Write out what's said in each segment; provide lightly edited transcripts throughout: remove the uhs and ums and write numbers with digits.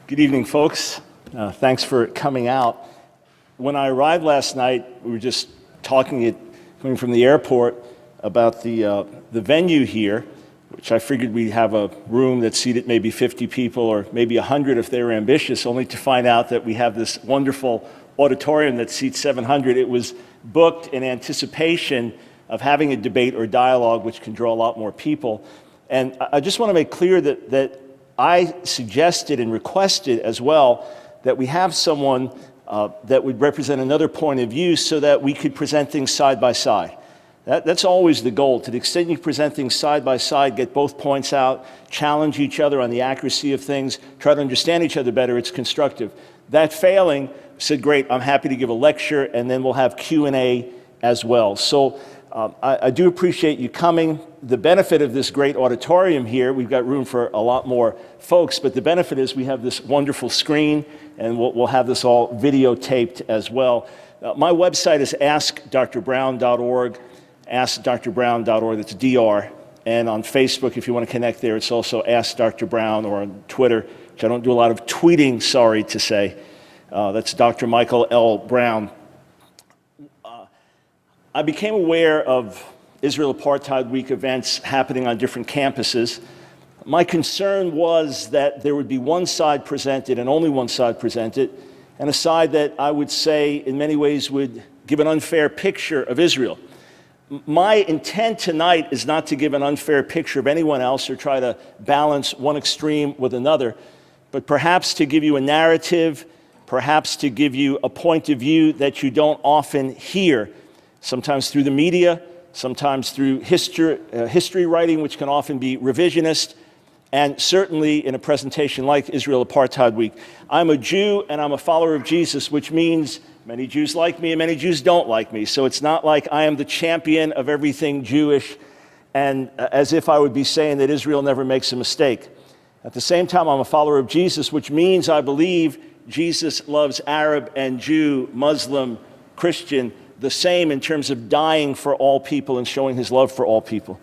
Good evening, folks. Thanks for coming out. When I arrived last night, we were just coming from the airport about the venue here, which I figured we'd have a room that seated maybe 50 people or maybe 100 if they were ambitious, only to find out that we have this wonderful auditorium that seats 700. It was booked in anticipation of having a debate or dialogue, which can draw a lot more people. And I just want to make clear that I suggested and requested as well that we have someone that would represent another point of view so that we could present things side by side. That's always the goal. To the extent you present things side by side, get both points out, challenge each other on the accuracy of things, try to understand each other better, it's constructive. That failing, I said, great, I'm happy to give a lecture, and then we'll have Q&A as well. So I do appreciate you coming. The benefit of this great auditorium here, we've got room for a lot more folks, but the benefit is we have this wonderful screen, and we'll have this all videotaped as well. My website is askdrbrown.org, askdrbrown.org, that's DR. And on Facebook, if you want to connect there, it's also Ask Dr. Brown, or on Twitter, which I don't do a lot of tweeting, sorry to say. That's Dr. Michael L. Brown. I became aware of Israel Apartheid Week events happening on different campuses. My concern was that there would be one side presented and only one side presented, and a side that I would say in many ways would give an unfair picture of Israel. My intent tonight is not to give an unfair picture of anyone else or try to balance one extreme with another, but perhaps to give you a narrative, perhaps to give you a point of view that you don't often hear, sometimes through the media, sometimes through history writing, which can often be revisionist, and certainly in a presentation like Israel Apartheid Week. I'm a Jew and I'm a follower of Jesus, which means many Jews like me and many Jews don't like me. So it's not like I am the champion of everything Jewish, and as if I would be saying that Israel never makes a mistake. At the same time, I'm a follower of Jesus, which means I believe Jesus loves Arab and Jew, Muslim, Christian, the same in terms of dying for all people and showing his love for all people.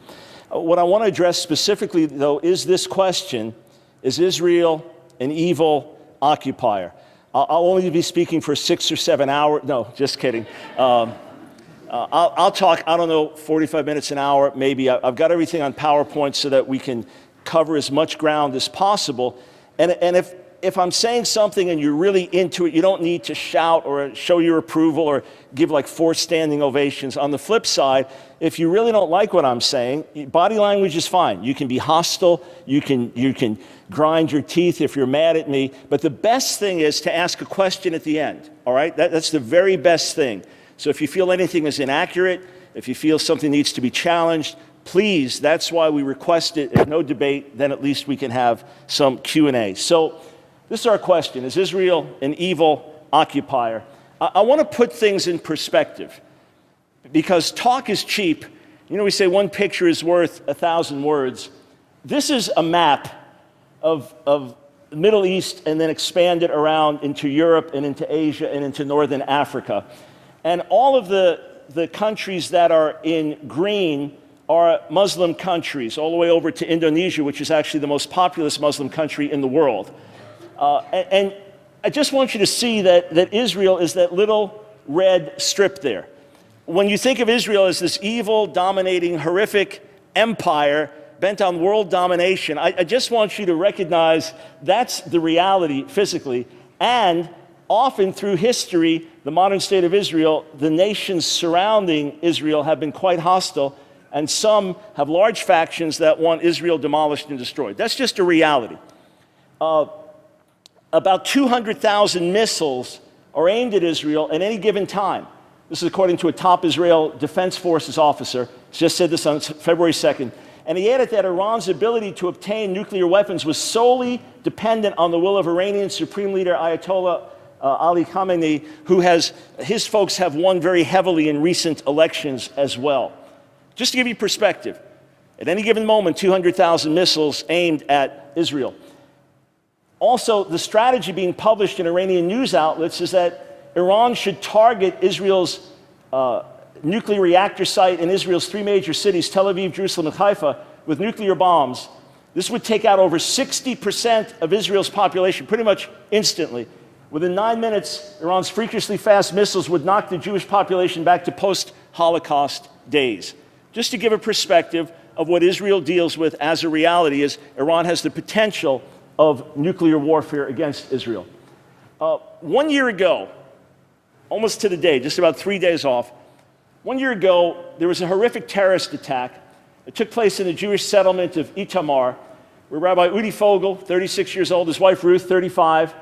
What I want to address specifically, though, is this question: is Israel an evil occupier? I'll only be speaking for 6 or 7 hours. No, just kidding. I'll talk, I don't know, 45 minutes, an hour, maybe. I've got everything on PowerPoint so that we can cover as much ground as possible. And if I'm saying something and you're really into it, you don't need to shout or show your approval or give like 4 standing ovations. On the flip side, if you really don't like what I'm saying, body language is fine. You can be hostile, you can grind your teeth if you're mad at me, but the best thing is to ask a question at the end, all right? That's the very best thing. So if you feel anything is inaccurate, if you feel something needs to be challenged, please, that's why we request it. If no debate, then at least we can have some Q&A. So this is our question: is Israel an evil occupier? I want to put things in perspective, because talk is cheap. You know, we say one picture is worth 1,000 words. This is a map of the Middle East, and then expanded around into Europe and into Asia and into Northern Africa. And all of the countries that are in green are Muslim countries, all the way over to Indonesia, which is actually the most populous Muslim country in the world. And I just want you to see that Israel is that little red strip there. When you think of Israel as this evil, dominating, horrific empire bent on world domination, I just want you to recognize that's the reality physically. And often through history, the modern state of Israel, the nations surrounding Israel have been quite hostile, and some have large factions that want Israel demolished and destroyed. That's just a reality. About 200,000 missiles are aimed at Israel at any given time. This is according to a top Israel Defense Forces officer. He just said this on February 2nd. And he added that Iran's ability to obtain nuclear weapons was solely dependent on the will of Iranian Supreme Leader Ayatollah Ali Khamenei, his folks have won very heavily in recent elections as well. Just to give you perspective, at any given moment, 200,000 missiles aimed at Israel. Also, the strategy being published in Iranian news outlets is that Iran should target Israel's nuclear reactor site in Israel's 3 major cities, Tel Aviv, Jerusalem, and Haifa, with nuclear bombs This would take out over 60% of Israel's population pretty much instantly. Within 9 minutes, Iran's freakishly fast missiles would knock the Jewish population back to post-Holocaust days. Just to give a perspective of what Israel deals with as a reality is Iran has the potential of nuclear warfare against Israel. 1 year ago, almost to the day, just about 3 days off, 1 year ago, there was a horrific terrorist attack. It took place in the Jewish settlement of Itamar, where Rabbi Udi Fogel, 36 years old, his wife Ruth, 35,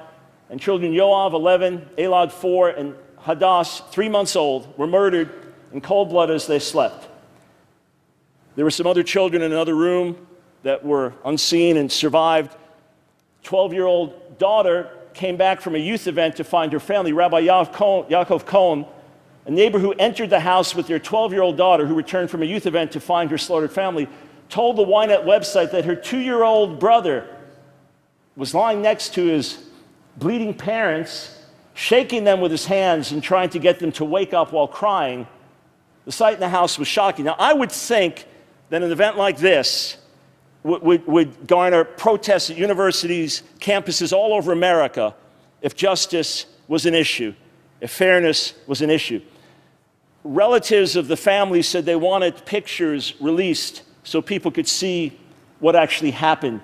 and children Yoav, 11, Elad, 4, and Hadass, 3 months old, were murdered in cold blood as they slept. There were some other children in another room that were unseen and survived. 12-year-old daughter came back from a youth event to find her family. Rabbi Yaakov Cohen, a neighbor who entered the house with their 12-year-old daughter who returned from a youth event to find her slaughtered family, told the Ynet website that her 2-year-old brother was lying next to his bleeding parents, shaking them with his hands and trying to get them to wake up while crying. The sight in the house was shocking. Now, I would think that an event like this would garner protests at universities, campuses all over America if justice was an issue, if fairness was an issue. Relatives of the family said they wanted pictures released so people could see what actually happened.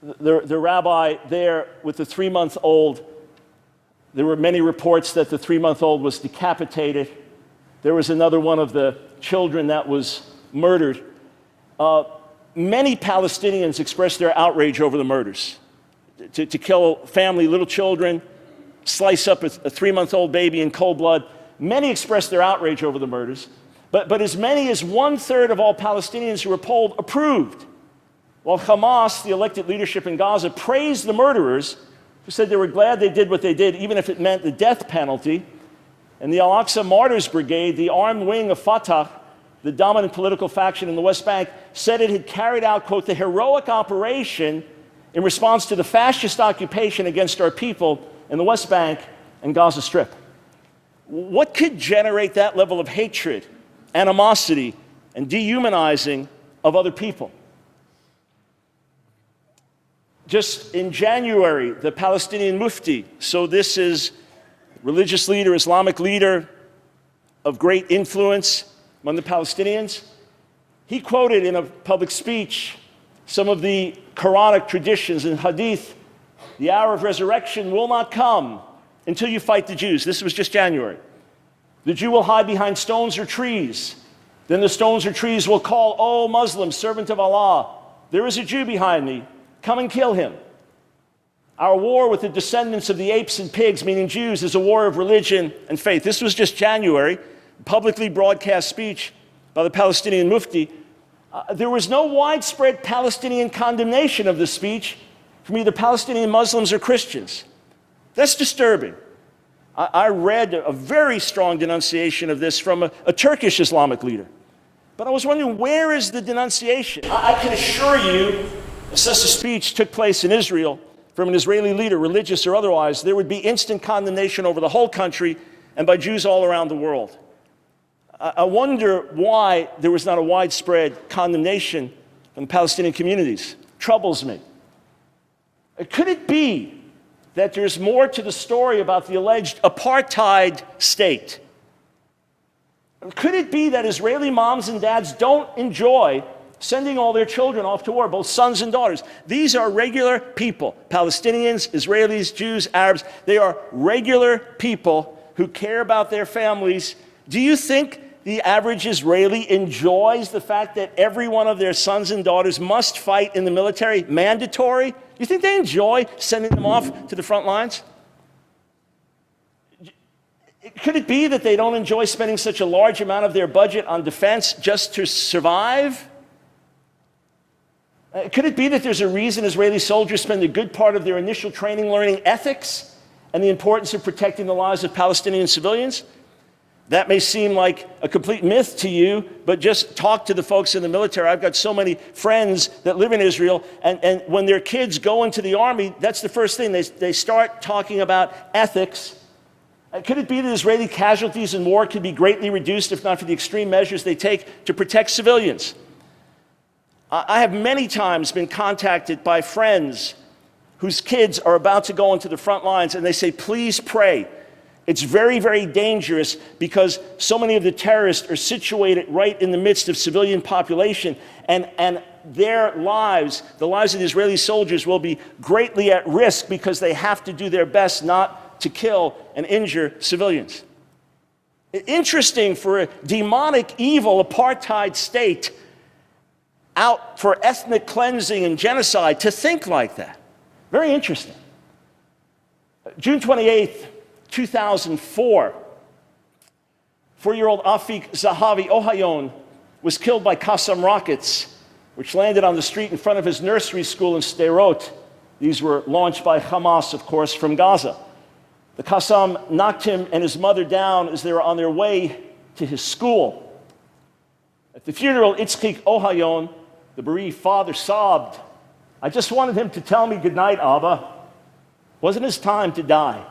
The rabbi there with the 3-month-old, there were many reports that the 3-month-old was decapitated. There was another one of the children that was murdered. Many Palestinians expressed their outrage over the murders. To kill family, little children, slice up a 3-month-old baby in cold blood. Many expressed their outrage over the murders. But as many as 1/3 of all Palestinians who were polled approved. While Hamas, the elected leadership in Gaza, praised the murderers, who said they were glad they did what they did, even if it meant the death penalty. And the Al-Aqsa Martyrs Brigade, the armed wing of Fatah, the dominant political faction in the West Bank, said it had carried out, quote, the heroic operation in response to the fascist occupation against our people in the West Bank and Gaza Strip. What could generate that level of hatred, animosity, and dehumanizing of other people? Just in January, the Palestinian Mufti, so this is religious leader, Islamic leader of great influence among the Palestinians, he quoted in a public speech some of the Quranic traditions and hadith. The hour of resurrection will not come until you fight the Jews. This was just January. The Jew will hide behind stones or trees. Then the stones or trees will call, "O Muslim, servant of Allah, there is a Jew behind me. Come and kill him." Our war with the descendants of the apes and pigs, meaning Jews, is a war of religion and faith. This was just January, publicly broadcast speech by the Palestinian Mufti. There was no widespread Palestinian condemnation of the speech from either Palestinian Muslims or Christians. That's disturbing. I read a very strong denunciation of this from a Turkish Islamic leader. But I was wondering, where is the denunciation? I can assure you, if such a speech took place in Israel from an Israeli leader, religious or otherwise, there would be instant condemnation over the whole country and by Jews all around the world. I wonder why there was not a widespread condemnation from the Palestinian communities. It troubles me. Could it be that there's more to the story about the alleged apartheid state? Could it be that Israeli moms and dads don't enjoy sending all their children off to war, both sons and daughters? These are regular people, Palestinians, Israelis, Jews, Arabs. They are regular people who care about their families. Do you think the average Israeli enjoys the fact that every one of their sons and daughters must fight in the military, mandatory? Do you think they enjoy sending them off to the front lines? Could it be that they don't enjoy spending such a large amount of their budget on defense just to survive? Could it be that there's a reason Israeli soldiers spend a good part of their initial training learning ethics and the importance of protecting the lives of Palestinian civilians? That may seem like a complete myth to you, but just talk to the folks in the military. I've got so many friends that live in Israel, and when their kids go into the army, that's the first thing. They start talking about ethics. Could it be that Israeli casualties in war could be greatly reduced if not for the extreme measures they take to protect civilians? I have many times been contacted by friends whose kids are about to go into the front lines, and they say, please pray. It's very, very dangerous because so many of the terrorists are situated right in the midst of civilian population, and their lives, the lives of the Israeli soldiers, will be greatly at risk because they have to do their best not to kill and injure civilians. Interesting for a demonic, evil apartheid state out for ethnic cleansing and genocide to think like that. Very interesting. June 28th, 2004, 4-year-old Afik Zahavi Ohayon was killed by Qassam rockets, which landed on the street in front of his nursery school in Sderot. These were launched by Hamas, of course, from Gaza. The Qassam knocked him and his mother down as they were on their way to his school. At the funeral, Itzchik Ohayon, the bereaved father, sobbed, "I just wanted him to tell me goodnight, Abba. Wasn't his time to die."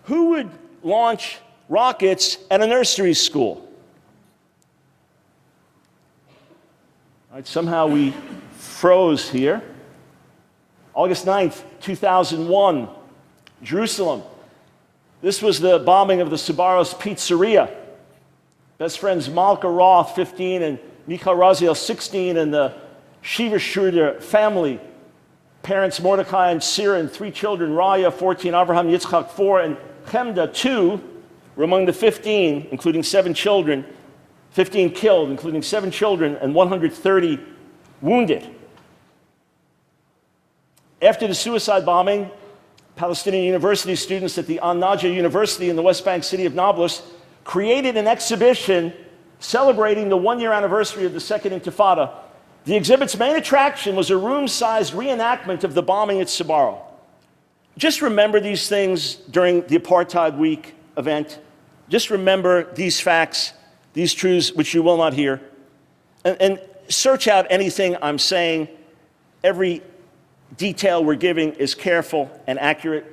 Who would launch rockets at a nursery school? All right, somehow we froze here. August 9th, 2001, Jerusalem. This was the bombing of the Sbarro's Pizzeria. Best friends Malka Roth, 15, and Michal Raziel, 16, and the Shiva Schroeder family. Parents Mordecai and Sira, and 3 children, Raya, 14, Avraham, Yitzchak, 4, and Chemda, 2, were among the 15, including 7 children, 15 killed, including 7 children, and 130 wounded. After the suicide bombing, Palestinian university students at the An-Najah University in the West Bank city of Nablus created an exhibition celebrating the 1-year anniversary of the Second Intifada. The exhibit's main attraction was a room-sized reenactment of the bombing at Sbarro. Just remember these things during the Apartheid Week event. Just remember these facts, these truths which you will not hear. And search out anything I'm saying. Every detail we're giving is careful and accurate.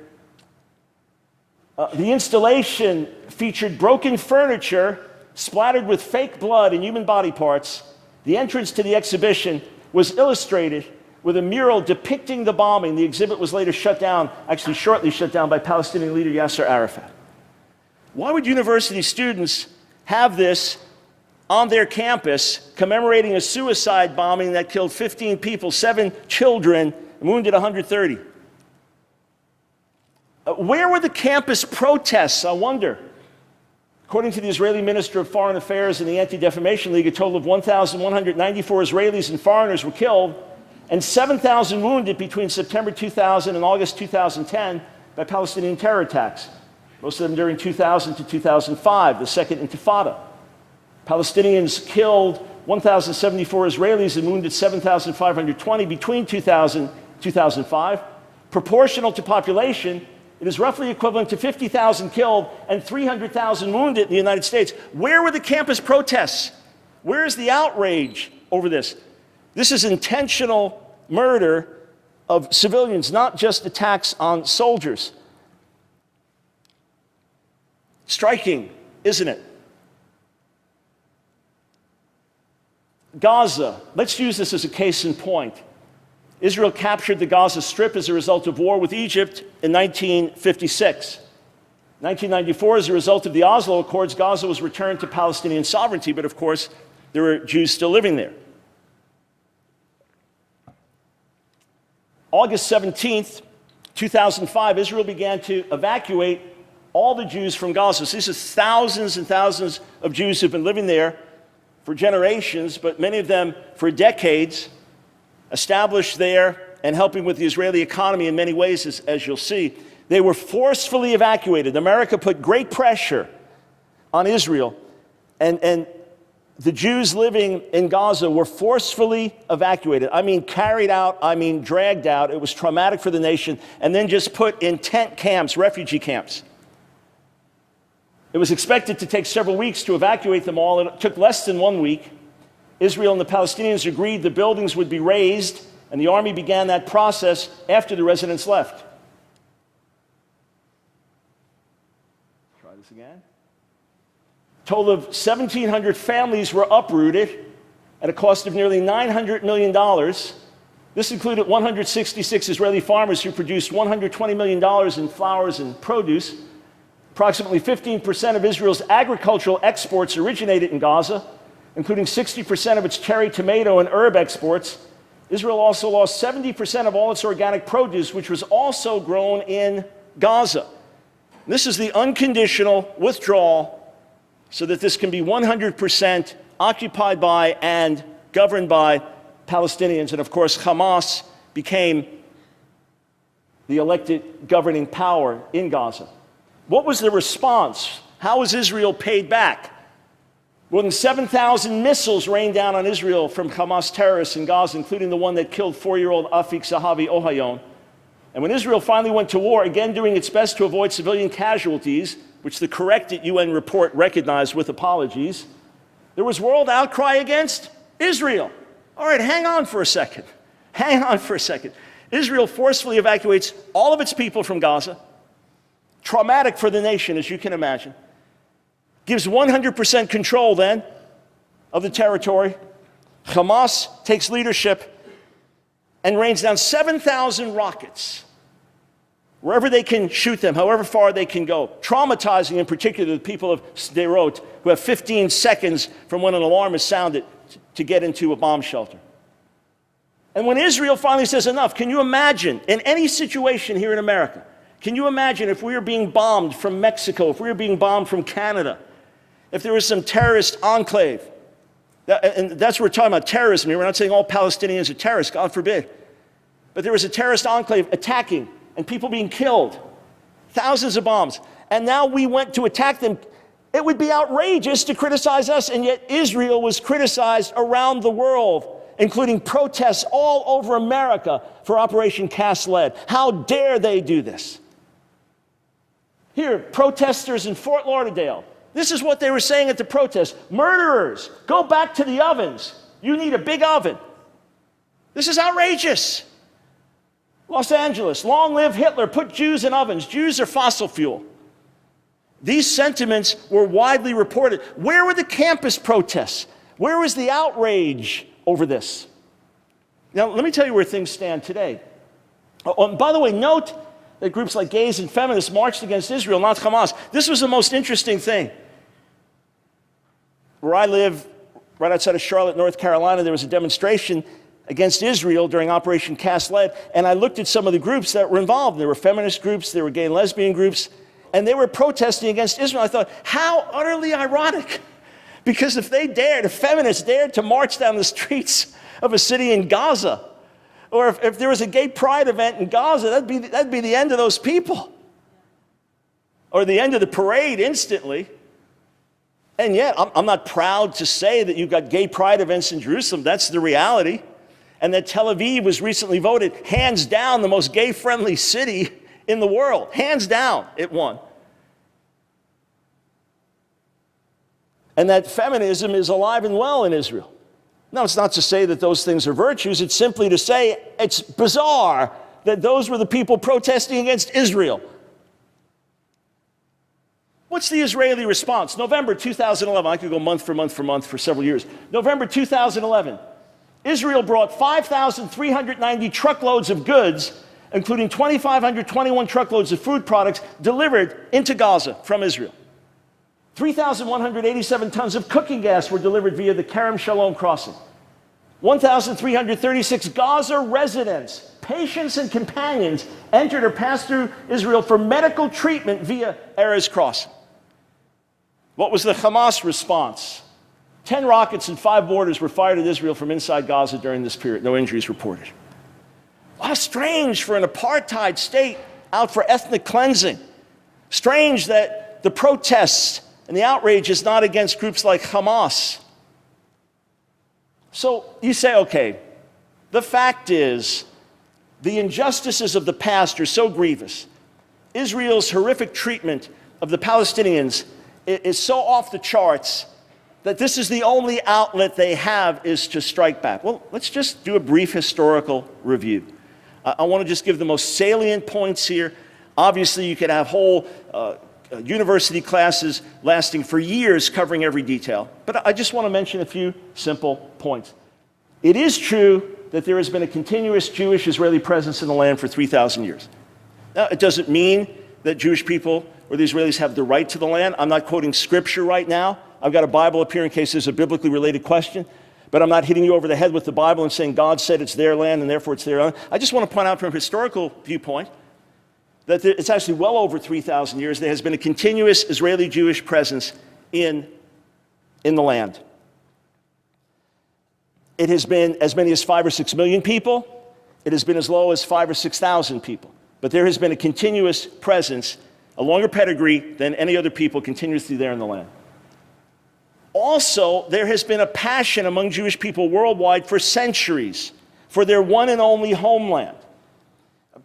The installation featured broken furniture splattered with fake blood and human body parts. The entrance to the exhibition was illustrated with a mural depicting the bombing. The exhibit was later shut down, actually shortly shut down, by Palestinian leader Yasser Arafat. Why would university students have this on their campus commemorating a suicide bombing that killed 15 people, 7 children, and wounded 130? Where were the campus protests, I wonder? According to the Israeli Minister of Foreign Affairs and the Anti-Defamation League, a total of 1,194 Israelis and foreigners were killed and 7,000 wounded between September 2000 and August 2010 by Palestinian terror attacks, most of them during 2000 to 2005, the Second Intifada. Palestinians killed 1,074 Israelis and wounded 7,520 between 2000 and 2005. Proportional to population, it is roughly equivalent to 50,000 killed and 300,000 wounded in the United States. Where were the campus protests? Where is the outrage over this? This is intentional murder of civilians, not just attacks on soldiers. Striking, isn't it? Gaza, let's use this as a case in point. Israel captured the Gaza Strip as a result of war with Egypt in 1956. 1994, as a result of the Oslo Accords, Gaza was returned to Palestinian sovereignty, but of course, there were Jews still living there. August 17th, 2005, Israel began to evacuate all the Jews from Gaza. So these are thousands and thousands of Jews who've been living there for generations, but many of them for decades, established there and helping with the Israeli economy in many ways, as you'll see. They were forcefully evacuated. America put great pressure on Israel, and the Jews living in Gaza were forcefully evacuated. I mean carried out, I mean dragged out. It was traumatic for the nation, and then just put in tent camps, refugee camps. It was expected to take several weeks to evacuate them all. It took less than 1 week. Israel and the Palestinians agreed the buildings would be razed, and the army began that process after the residents left. Try this again. A total of 1,700 families were uprooted. at a cost of nearly $900 million. This included 166 Israeli farmers who produced $120 million in flowers and produce. Approximately 15% of Israel's agricultural exports originated in Gaza, including 60% of its cherry tomato and herb exports. Israel also lost 70% of all its organic produce, which was also grown in Gaza. This is the unconditional withdrawal so that this can be 100% occupied by and governed by Palestinians. And of course, Hamas became the elected governing power in Gaza. What was the response? How was Israel paid back? More than 7,000 missiles rained down on Israel from Hamas terrorists in Gaza, including the one that killed 4-year-old Afik Zahavi Ohayon. And when Israel finally went to war, again doing its best to avoid civilian casualties, which the corrected UN report recognized with apologies, there was world outcry against Israel. All right, hang on for a second. Hang on for a second. Israel forcefully evacuates all of its people from Gaza. Traumatic for the nation, as you can imagine. Gives 100% control then of the territory. Hamas takes leadership and rains down 7,000 rockets wherever they can shoot them, however far they can go, traumatizing in particular the people of Sderot, who have 15 seconds from when an alarm is sounded to get into a bomb shelter. And when Israel finally says enough, can you imagine, in any situation here in America, can you imagine if we were being bombed from Mexico, if we were being bombed from Canada, if there was some terrorist enclave, and that's what we're talking about, terrorism here. We're not saying all Palestinians are terrorists, God forbid. But there was a terrorist enclave attacking and people being killed, thousands of bombs. And now we went to attack them. It would be outrageous to criticize us, and yet Israel was criticized around the world, including protests all over America for Operation Cast Lead. How dare they do this? Here, protesters in Fort Lauderdale. This is what they were saying at the protest. Murderers, go back to the ovens. You need a big oven. This is outrageous. Los Angeles, long live Hitler, put Jews in ovens. Jews are fossil fuel. These sentiments were widely reported. Where were the campus protests? Where was the outrage over this? Now, let me tell you where things stand today. Oh, and by the way, note that groups like gays and feminists marched against Israel, not Hamas. This was the most interesting thing. Where I live, right outside of Charlotte, North Carolina, there was a demonstration against Israel during Operation Cast Lead, and I looked at some of the groups that were involved. There were feminist groups, there were gay and lesbian groups, and they were protesting against Israel. I thought, how utterly ironic. Because if feminists dared to march down the streets of a city in Gaza, or if there was a gay pride event in Gaza, that'd be the end of those people. Or the end of the parade instantly. And yet, I'm not proud to say that you've got gay pride events in Jerusalem. That's the reality. And that Tel Aviv was recently voted, hands down, the most gay-friendly city in the world. Hands down, it won. And that feminism is alive and well in Israel. Now, it's not to say that those things are virtues. It's simply to say it's bizarre that those were the people protesting against Israel. What's the Israeli response? November 2011. I could go month for month for month for several years. November 2011. Israel brought 5,390 truckloads of goods, including 2,521 truckloads of food products, delivered into Gaza from Israel. 3,187 tons of cooking gas were delivered via the Kerem Shalom crossing. 1,336 Gaza residents, patients and companions, entered or passed through Israel for medical treatment via Erez crossing. What was the Hamas response? 10 rockets and 5 mortars were fired at Israel from inside Gaza during this period. No injuries reported. How strange for an apartheid state out for ethnic cleansing. Strange that the protests and the outrage is not against groups like Hamas. So you say, okay, the fact is the injustices of the past are so grievous. Israel's horrific treatment of the Palestinians is so off the charts that this is the only outlet they have is to strike back. Well, let's just do a brief historical review. I want to just give the most salient points here. Obviously, you could have whole university classes lasting for years covering every detail. But I just want to mention a few simple points. It is true that there has been a continuous Jewish-Israeli presence in the land for 3,000 years. Now, it doesn't mean that Jewish people or the Israelis have the right to the land. I'm not quoting scripture right now. I've got a Bible up here in case there's a biblically related question. But I'm not hitting you over the head with the Bible and saying God said it's their land and therefore it's their own. I just want to point out from a historical viewpoint that it's actually well over 3,000 years. There has been a continuous Israeli-Jewish presence in the land. It has been as many as 5 or 6 million people. It has been as low as 5 or 6,000 people. But there has been a continuous presence, a longer pedigree than any other people continuously there in the land. Also, there has been a passion among Jewish people worldwide for centuries for their one and only homeland.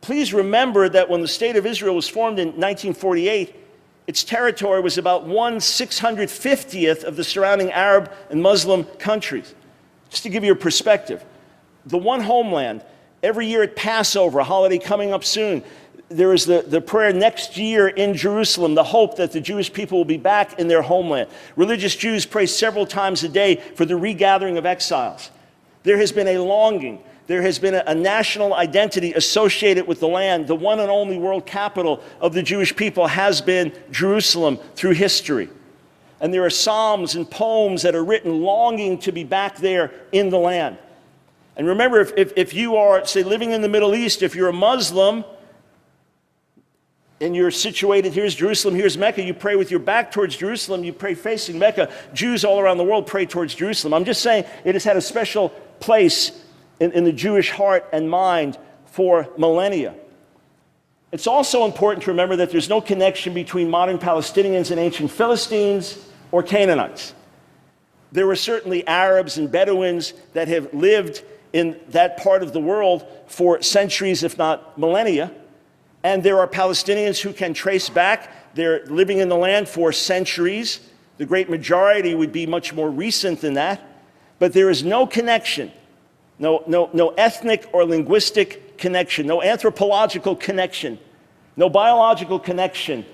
Please remember that when the State of Israel was formed in 1948, its territory was about 1/650th of the surrounding Arab and Muslim countries. Just to give you a perspective, the one homeland, every year at Passover, a holiday coming up soon, there is the prayer next year in Jerusalem, the hope that the Jewish people will be back in their homeland. Religious Jews pray several times a day for the regathering of exiles. There has been a longing. There has been a national identity associated with the land. The one and only world capital of the Jewish people has been Jerusalem through history. And there are psalms and poems that are written longing to be back there in the land. And remember, if you are, say, living in the Middle East, if you're a Muslim, and you're situated, here's Jerusalem, here's Mecca, you pray with your back towards Jerusalem, you pray facing Mecca. Jews all around the world pray towards Jerusalem. I'm just saying it has had a special place in the Jewish heart and mind for millennia. It's also important to remember that there's no connection between modern Palestinians and ancient Philistines or Canaanites. There were certainly Arabs and Bedouins that have lived in that part of the world for centuries, if not millennia. And there are Palestinians who can trace back. They're living in the land for centuries. The great majority would be much more recent than that. But there is no connection, no ethnic or linguistic connection, no anthropological connection, no biological connection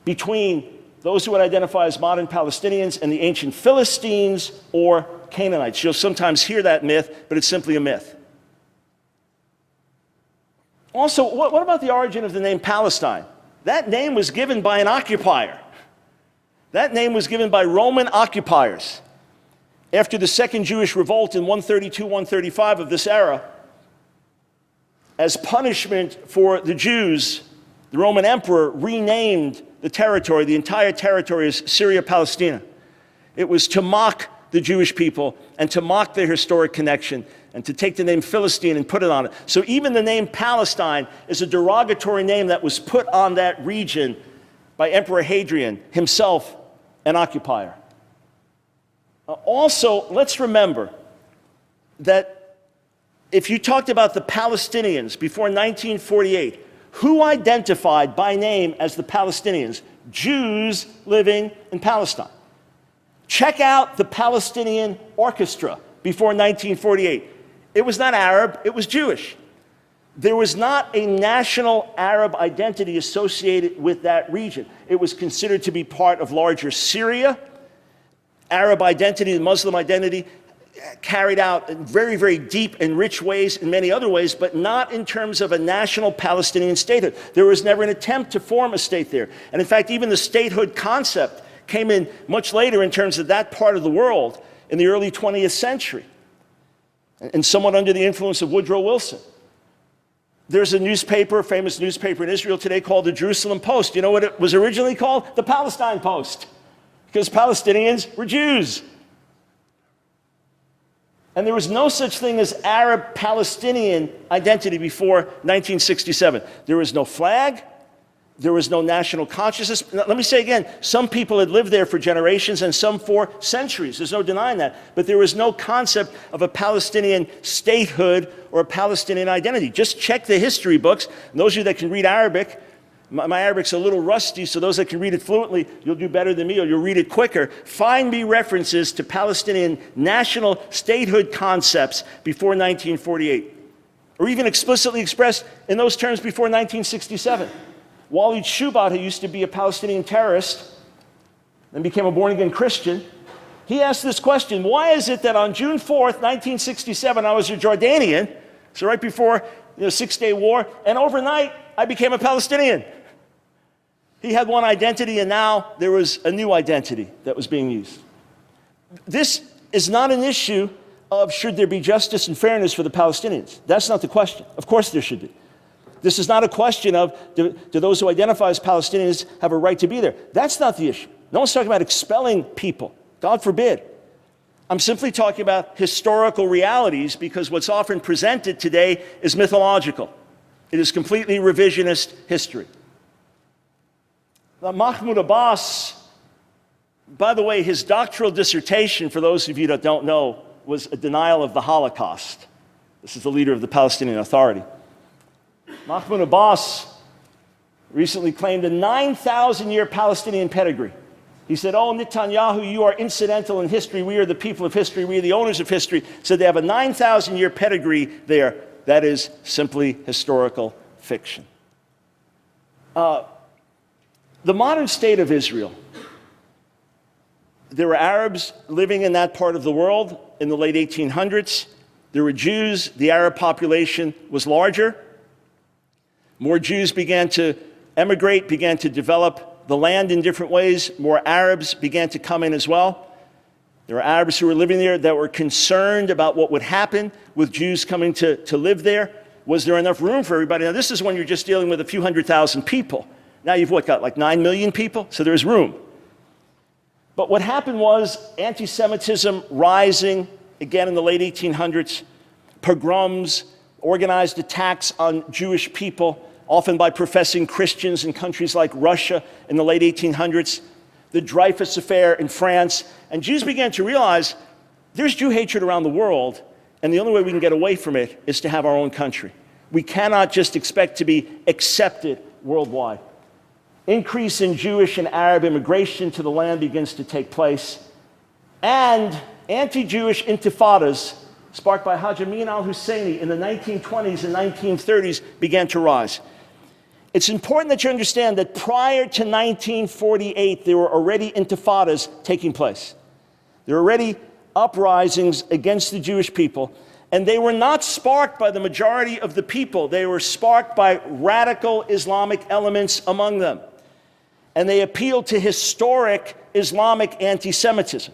between those who would identify as modern Palestinians and the ancient Philistines or Canaanites. You'll sometimes hear that myth, but it's simply a myth. Also, what about the origin of the name Palestine? That name was given by an occupier. That name was given by Roman occupiers. After the Second Jewish Revolt in 132-135 of this era, as punishment for the Jews, the Roman emperor renamed the territory, the entire territory, as Syria-Palestina. It was to mock the Jewish people and to mock their historic connection and to take the name Philistine and put it on it. So even the name Palestine is a derogatory name that was put on that region by Emperor Hadrian, himself an occupier. Also, let's remember that if you talked about the Palestinians before 1948, who identified by name as the Palestinians? Jews living in Palestine. Check out the Palestinian Orchestra before 1948. It was not Arab, it was Jewish. There was not a national Arab identity associated with that region. It was considered to be part of larger Syria. Arab identity and Muslim identity carried out in very, very deep and rich ways in many other ways, but not in terms of a national Palestinian statehood. There was never an attempt to form a state there. And in fact, even the statehood concept came in much later in terms of that part of the world in the early 20th century, and somewhat under the influence of Woodrow Wilson. There's a newspaper, a famous newspaper in Israel today called the Jerusalem Post. You know what it was originally called? The Palestine Post, because Palestinians were Jews. And there was no such thing as Arab-Palestinian identity before 1967. There was no flag. There was no national consciousness. Now, let me say again, some people had lived there for generations and some for centuries. There's no denying that. But there was no concept of a Palestinian statehood or a Palestinian identity. Just check the history books. And those of you that can read Arabic, my Arabic's a little rusty, so those that can read it fluently, you'll do better than me or you'll read it quicker. Find me references to Palestinian national statehood concepts before 1948, or even explicitly expressed in those terms before 1967. Walid Shubat, who used to be a Palestinian terrorist and became a born-again Christian, he asked this question: why is it that on June 4th, 1967, I was a Jordanian, so right before the Six-Day War, and overnight I became a Palestinian? He had one identity, and now there was a new identity that was being used. This is not an issue of should there be justice and fairness for the Palestinians. That's not the question. Of course there should be. This is not a question of do those who identify as Palestinians have a right to be there. That's not the issue. No one's talking about expelling people. God forbid. I'm simply talking about historical realities, because what's often presented today is mythological. It is completely revisionist history. Now, Mahmoud Abbas, by the way, his doctoral dissertation, for those of you that don't know, was a denial of the Holocaust. This is the leader of the Palestinian Authority. Mahmoud Abbas recently claimed a 9,000-year Palestinian pedigree. He said, oh, Netanyahu, you are incidental in history. We are the people of history. We are the owners of history. So they have a 9,000-year pedigree there. That is simply historical fiction. The modern state of Israel, there were Arabs living in that part of the world in the late 1800s. There were Jews. The Arab population was larger. More Jews began to emigrate, began to develop the land in different ways. More Arabs began to come in as well. There were Arabs who were living there that were concerned about what would happen with Jews coming to live there. Was there enough room for everybody? Now, this is when you're just dealing with a few 100,000 people. Now you've got like 9 million people? So there's room. But what happened was anti-Semitism rising again in the late 1800s, pogroms, organized attacks on Jewish people, often by professing Christians in countries like Russia in the late 1800s, the Dreyfus Affair in France, and Jews began to realize there's Jew hatred around the world, and the only way we can get away from it is to have our own country. We cannot just expect to be accepted worldwide. Increase in Jewish and Arab immigration to the land begins to take place, and anti-Jewish intifadas sparked by Hajj Amin al-Husseini in the 1920s and 1930s began to rise. It's important that you understand that prior to 1948, there were already intifadas taking place. There were already uprisings against the Jewish people, and they were not sparked by the majority of the people. They were sparked by radical Islamic elements among them. And they appealed to historic Islamic anti-Semitism.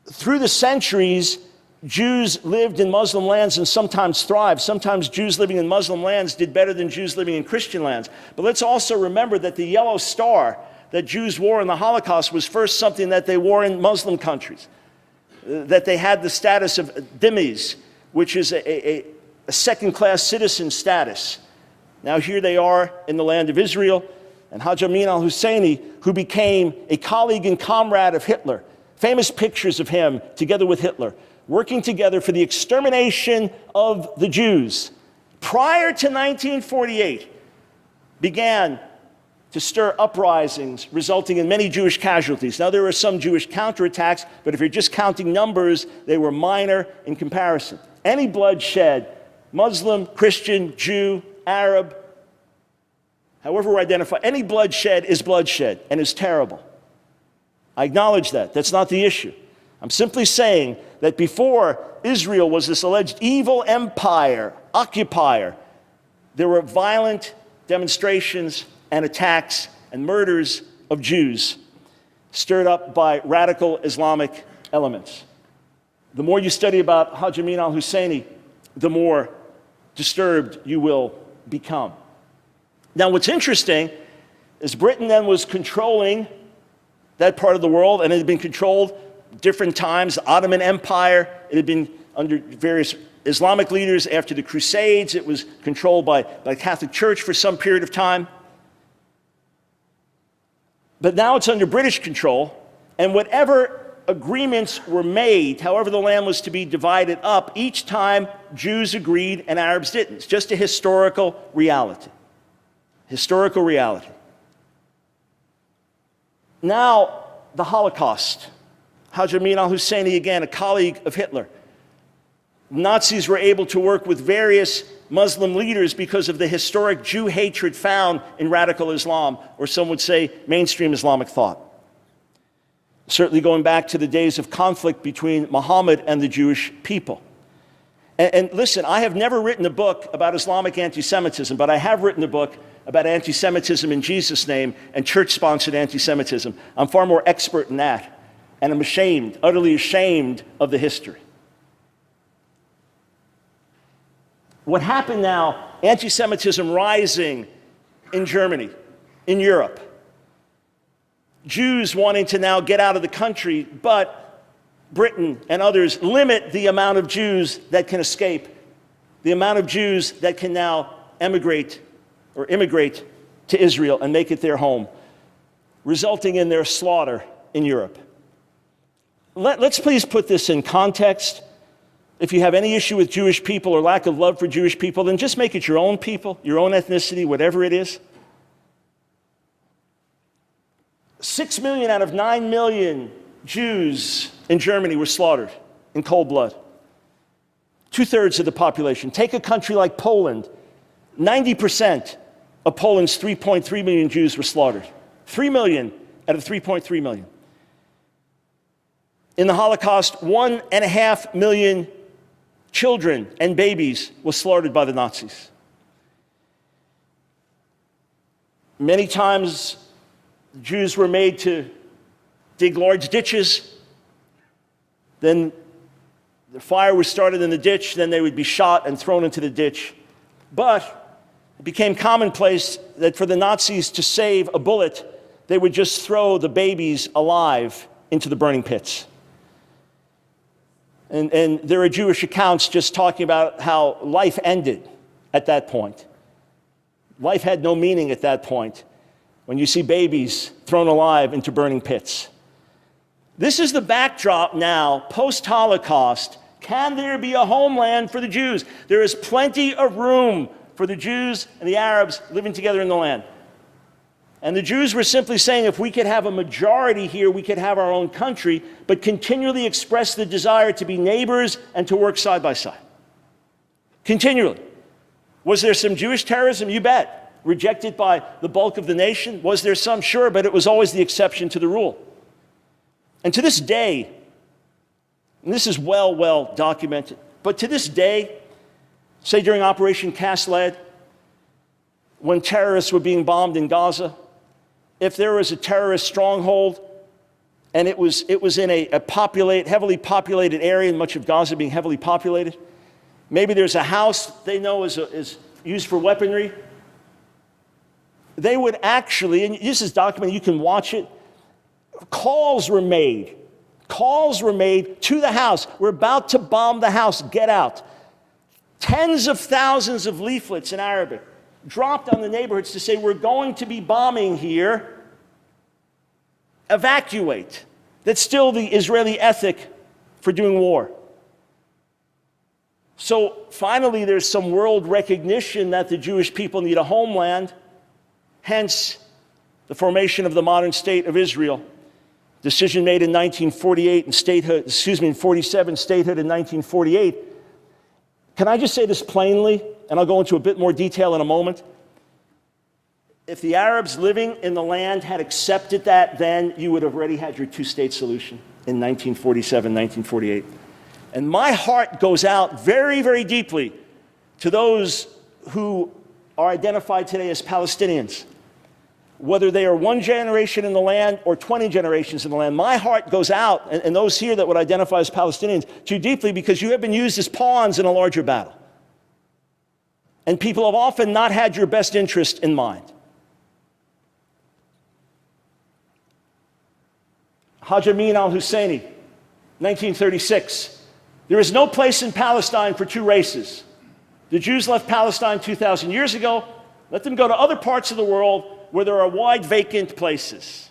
Through the centuries, Jews lived in Muslim lands and sometimes thrived. Sometimes Jews living in Muslim lands did better than Jews living in Christian lands. But let's also remember that the yellow star that Jews wore in the Holocaust was first something that they wore in Muslim countries, that they had the status of dhimmis, which is a second-class citizen status. Now here they are in the land of Israel, and Hajj Amin al-Husseini, who became a colleague and comrade of Hitler, famous pictures of him together with Hitler, working together for the extermination of the Jews, prior to 1948, began to stir uprisings, resulting in many Jewish casualties. Now, there were some Jewish counterattacks, but if you're just counting numbers, they were minor in comparison. Any bloodshed, Muslim, Christian, Jew, Arab, however we identify, any bloodshed is bloodshed and is terrible. I acknowledge that. That's not the issue. I'm simply saying that before Israel was this alleged evil empire, occupier, there were violent demonstrations and attacks and murders of Jews stirred up by radical Islamic elements. The more you study about Hajj Amin al-Husseini, the more disturbed you will become. Now, what's interesting is Britain then was controlling that part of the world, and it had been controlled different times. The Ottoman Empire, it had been under various Islamic leaders after the Crusades. It was controlled by the Catholic Church for some period of time. But now it's under British control, and whatever agreements were made, however the land was to be divided up, each time Jews agreed and Arabs didn't. It's just a historical reality. Historical reality. Now, the Holocaust. Hajj Amin al-Husseini, again, a colleague of Hitler. Nazis were able to work with various Muslim leaders because of the historic Jew hatred found in radical Islam, or some would say mainstream Islamic thought. Certainly going back to the days of conflict between Muhammad and the Jewish people. And listen, I have never written a book about Islamic anti-Semitism, but I have written a book about anti-Semitism in Jesus' name and church-sponsored anti-Semitism. I'm far more expert in that, and I'm ashamed, utterly ashamed of the history. What happened now, anti-Semitism rising in Germany, in Europe. Jews wanting to now get out of the country, but Britain and others limit the amount of Jews that can escape, the amount of Jews that can now emigrate or immigrate to Israel and make it their home, resulting in their slaughter in Europe. Let's please put this in context. If you have any issue with Jewish people or lack of love for Jewish people, then just make it your own people, your own ethnicity, whatever it is. 6 million out of 9 million Jews in Germany were slaughtered in cold blood. 2/3 of the population. Take a country like Poland. 90% of Poland's 3.3 million Jews were slaughtered. 3 million out of 3.3 million. In the Holocaust, 1.5 million children and babies were slaughtered by the Nazis. Many times, Jews were made to dig large ditches. Then the fire was started in the ditch, then they would be shot and thrown into the ditch. But it became commonplace that for the Nazis to save a bullet, they would just throw the babies alive into the burning pits. And there are Jewish accounts just talking about how life ended at that point. Life had no meaning at that point when you see babies thrown alive into burning pits. This is the backdrop now, post-Holocaust. Can there be a homeland for the Jews? There is plenty of room for the Jews and the Arabs living together in the land. And the Jews were simply saying, if we could have a majority here, we could have our own country, but continually express the desire to be neighbors and to work side by side. Continually. Was there some Jewish terrorism? You bet. Rejected by the bulk of the nation? Was there some? Sure, but it was always the exception to the rule. And to this day, and this is well documented, but to this day, say during Operation Cast Lead, when terrorists were being bombed in Gaza, if there was a terrorist stronghold and it was in a heavily populated area, and much of Gaza being heavily populated, maybe there's a house they know is used for weaponry, they would actually, and this is documented, you can watch it, calls were made to the house. We're about to bomb the house, get out. Tens of thousands of leaflets in Arabic dropped on the neighborhoods to say, we're going to be bombing here, evacuate. That's still the Israeli ethic for doing war. So finally, there's some world recognition that the Jewish people need a homeland, hence the formation of the modern state of Israel. Decision made in 1948 and statehood, in 47, statehood in 1948. Can I just say this plainly, and I'll go into a bit more detail in a moment. If the Arabs living in the land had accepted that, then you would have already had your two-state solution in 1947, 1948. And my heart goes out very, very deeply to those who are identified today as Palestinians. Whether they are one generation in the land or 20 generations in the land, my heart goes out, and those here that would identify as Palestinians, too deeply, because you have been used as pawns in a larger battle. And people have often not had your best interest in mind. Hajj Amin al-Husseini, 1936. There is no place in Palestine for two races. The Jews left Palestine 2,000 years ago. Let them go to other parts of the world where there are wide vacant places.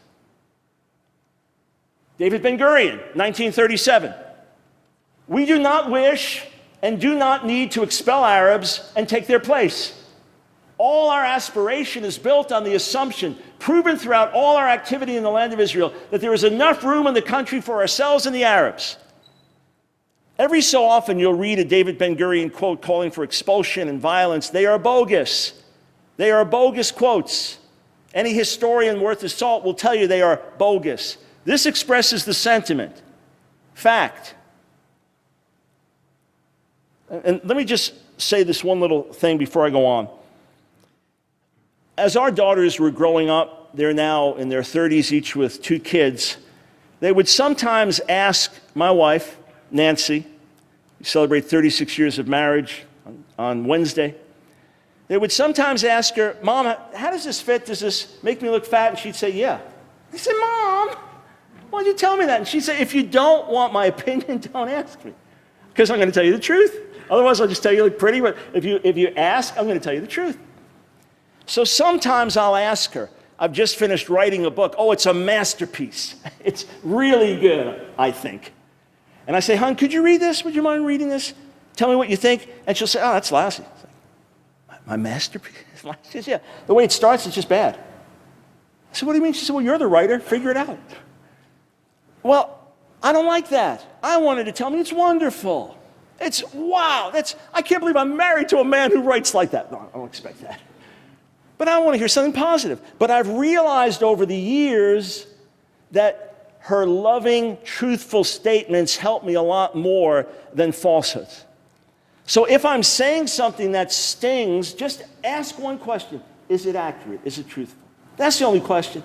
David Ben-Gurion, 1937. We do not wish and do not need to expel Arabs and take their place. All our aspiration is built on the assumption, proven throughout all our activity in the land of Israel, that there is enough room in the country for ourselves and the Arabs. Every so often you'll read a David Ben-Gurion quote calling for expulsion and violence. They are bogus. They are bogus quotes. Any historian worth his salt will tell you they are bogus. This expresses the sentiment. Fact. And let me just say this one little thing before I go on. As our daughters were growing up, they're now in their 30s, each with 2 kids, they would sometimes ask my wife, Nancy, we celebrate 36 years of marriage on Wednesday. They would sometimes ask her, Mom, how does this fit? Does this make me look fat? And she'd say, yeah. I said, Mom, why'd you tell me that? And she'd say, if you don't want my opinion, don't ask me. Because I'm going to tell you the truth. Otherwise, I'll just tell you look pretty. But if you ask, I'm going to tell you the truth. So sometimes I'll ask her, I've just finished writing a book. Oh, it's a masterpiece. It's really good, I think. And I say, hon, could you read this? Would you mind reading this? Tell me what you think. And she'll say, oh, that's lousy. Like, my masterpiece? She says, yeah. The way it starts, it's just bad. I said, what do you mean? She said, well, you're the writer. Figure it out. Well, I don't like that. I wanted to tell me it's wonderful. It's, wow, I can't believe I'm married to a man who writes like that. No, I don't expect that. But I want to hear something positive. But I've realized over the years that her loving, truthful statements help me a lot more than falsehoods. So if I'm saying something that stings, just ask one question. Is it accurate? Is it truthful? That's the only question.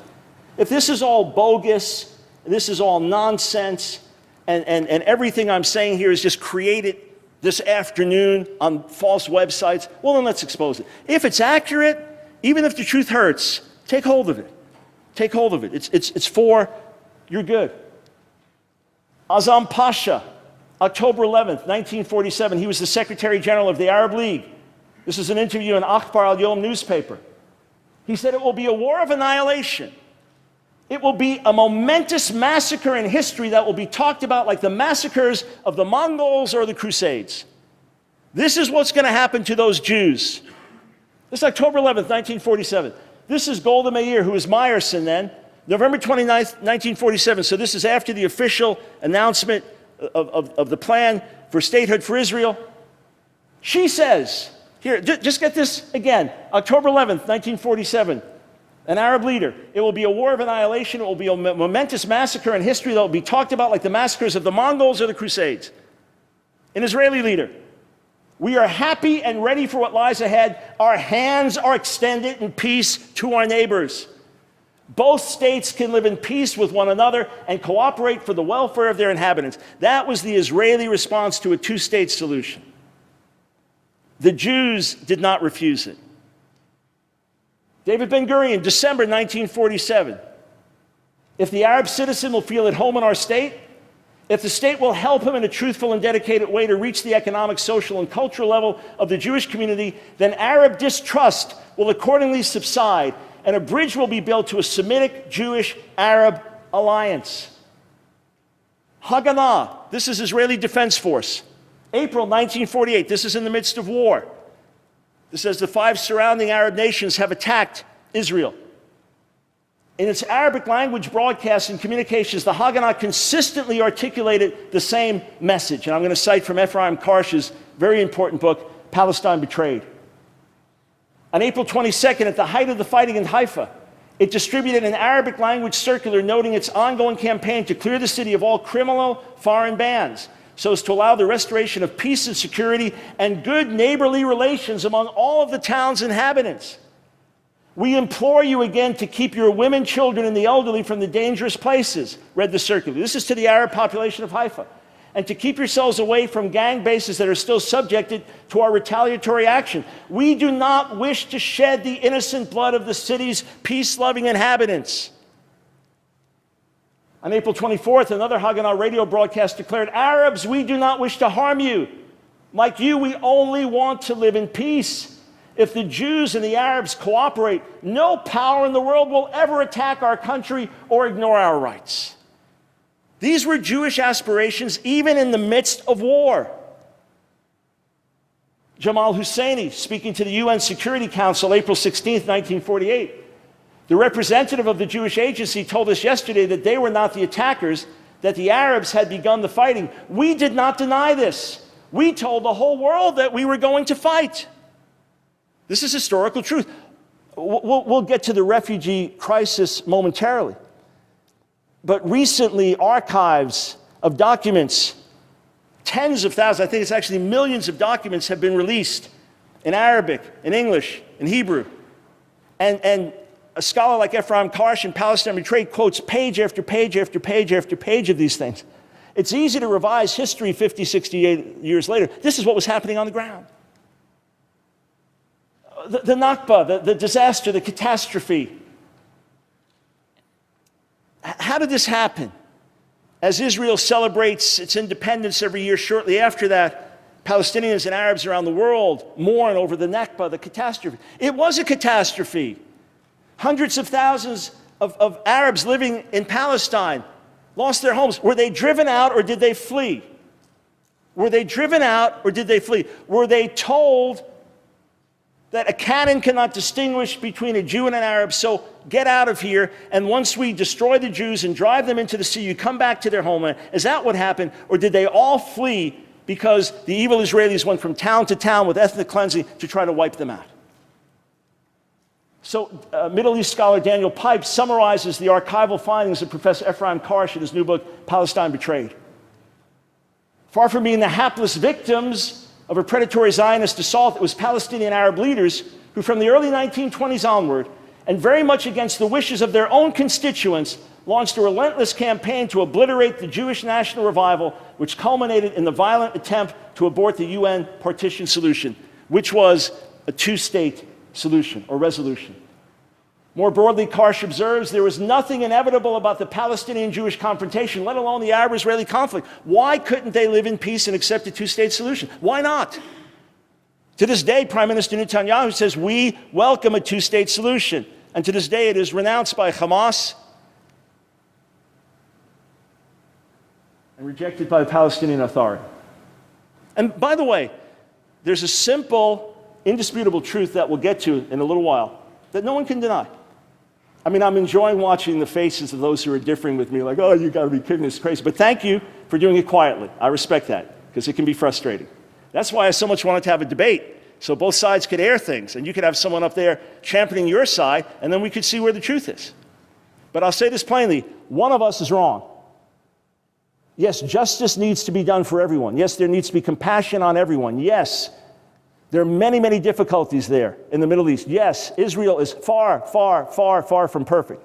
If this is all bogus, this is all nonsense, and everything I'm saying here is just created this afternoon on false websites, well, then let's expose it. If it's accurate, even if the truth hurts, take hold of it. Take hold of it. It's for your good. Azam Pasha, October 11th, 1947. He was the Secretary General of the Arab League. This is an interview in Occupier al-Yom newspaper. He said, it will be a war of annihilation. It will be a momentous massacre in history that will be talked about like the massacres of the Mongols or the Crusades. This is what's going to happen to those Jews. This is October 11th, 1947. This is Golda Meir, who was Meyerson then, November 29th, 1947. So this is after the official announcement of the plan for statehood for Israel. She says, here, just get this again, October 11th, 1947. An Arab leader. It will be a war of annihilation. It will be a momentous massacre in history that will be talked about like the massacres of the Mongols or the Crusades. An Israeli leader. We are happy and ready for what lies ahead. Our hands are extended in peace to our neighbors. Both states can live in peace with one another and cooperate for the welfare of their inhabitants. That was the Israeli response to a two-state solution. The Jews did not refuse it. David Ben-Gurion, December 1947. If the Arab citizen will feel at home in our state, if the state will help him in a truthful and dedicated way to reach the economic, social, and cultural level of the Jewish community, then Arab distrust will accordingly subside, and a bridge will be built to a Semitic, Jewish, Arab alliance. Haganah, this is Israeli Defense Force. April 1948, this is in the midst of war. This says the 5 surrounding Arab nations have attacked Israel. In its Arabic language broadcasts and communications, the Haganah consistently articulated the same message. And I'm going to cite from Ephraim Karsh's very important book, Palestine Betrayed. On April 22nd, at the height of the fighting in Haifa, it distributed an Arabic language circular noting its ongoing campaign to clear the city of all criminal foreign bands, so as to allow the restoration of peace and security and good neighborly relations among all of the town's inhabitants. We implore you again to keep your women, children, and the elderly from the dangerous places, read the circular. This is to the Arab population of Haifa. And to keep yourselves away from gang bases that are still subjected to our retaliatory action. We do not wish to shed the innocent blood of the city's peace-loving inhabitants. On April 24th, another Haganah radio broadcast declared, Arabs, we do not wish to harm you. Like you, we only want to live in peace. If the Jews and the Arabs cooperate, no power in the world will ever attack our country or ignore our rights. These were Jewish aspirations even in the midst of war. Jamal Husseini, speaking to the UN Security Council, April 16th, 1948, the representative of the Jewish agency told us yesterday that they were not the attackers, that the Arabs had begun the fighting. We did not deny this. We told the whole world that we were going to fight. This is historical truth. We'll get to the refugee crisis momentarily. But recently, archives of documents, tens of thousands, I think it's actually millions of documents, have been released in Arabic, in English, in Hebrew. And a scholar like Ephraim Karsh in Palestine Betrayed quotes page after page after page after page of these things. It's easy to revise history 50, 68 years later. This is what was happening on the ground. The Nakba, the disaster, the catastrophe. How did this happen? As Israel celebrates its independence every year, shortly after that, Palestinians and Arabs around the world mourn over the Nakba, the catastrophe. It was a catastrophe. Hundreds of thousands of Arabs living in Palestine lost their homes. Were they driven out or did they flee? Were they driven out or did they flee? Were they told that a cannon cannot distinguish between a Jew and an Arab, so get out of here, and once we destroy the Jews and drive them into the sea, you come back to their homeland? Is that what happened? Or did they all flee because the evil Israelis went from town to town with ethnic cleansing to try to wipe them out? So Middle East scholar Daniel Pipes summarizes the archival findings of Professor Ephraim Karsh in his new book, Palestine Betrayed. Far from being the hapless victims of a predatory Zionist assault, it was Palestinian Arab leaders who, from the early 1920s onward, and very much against the wishes of their own constituents, launched a relentless campaign to obliterate the Jewish national revival, which culminated in the violent attempt to abort the UN partition solution, which was a two-state solution or resolution. More broadly, Karsh observes, there was nothing inevitable about the Palestinian-Jewish confrontation, let alone the Arab-Israeli conflict. Why couldn't they live in peace and accept a two-state solution? Why not? To this day, Prime Minister Netanyahu says, we welcome a two-state solution. And to this day, it is renounced by Hamas and rejected by the Palestinian Authority. And by the way, there's a simple, indisputable truth that we'll get to in a little while that no one can deny. I mean, I'm enjoying watching the faces of those who are differing with me, like, oh, you got to be kidding, it's crazy. But thank you for doing it quietly. I respect that, because it can be frustrating. That's why I so much wanted to have a debate, so both sides could air things, and you could have someone up there championing your side, and then we could see where the truth is. But I'll say this plainly, one of us is wrong. Yes, justice needs to be done for everyone. Yes, there needs to be compassion on everyone. Yes, there are many, many difficulties there in the Middle East. Yes, Israel is far, far, far, far from perfect.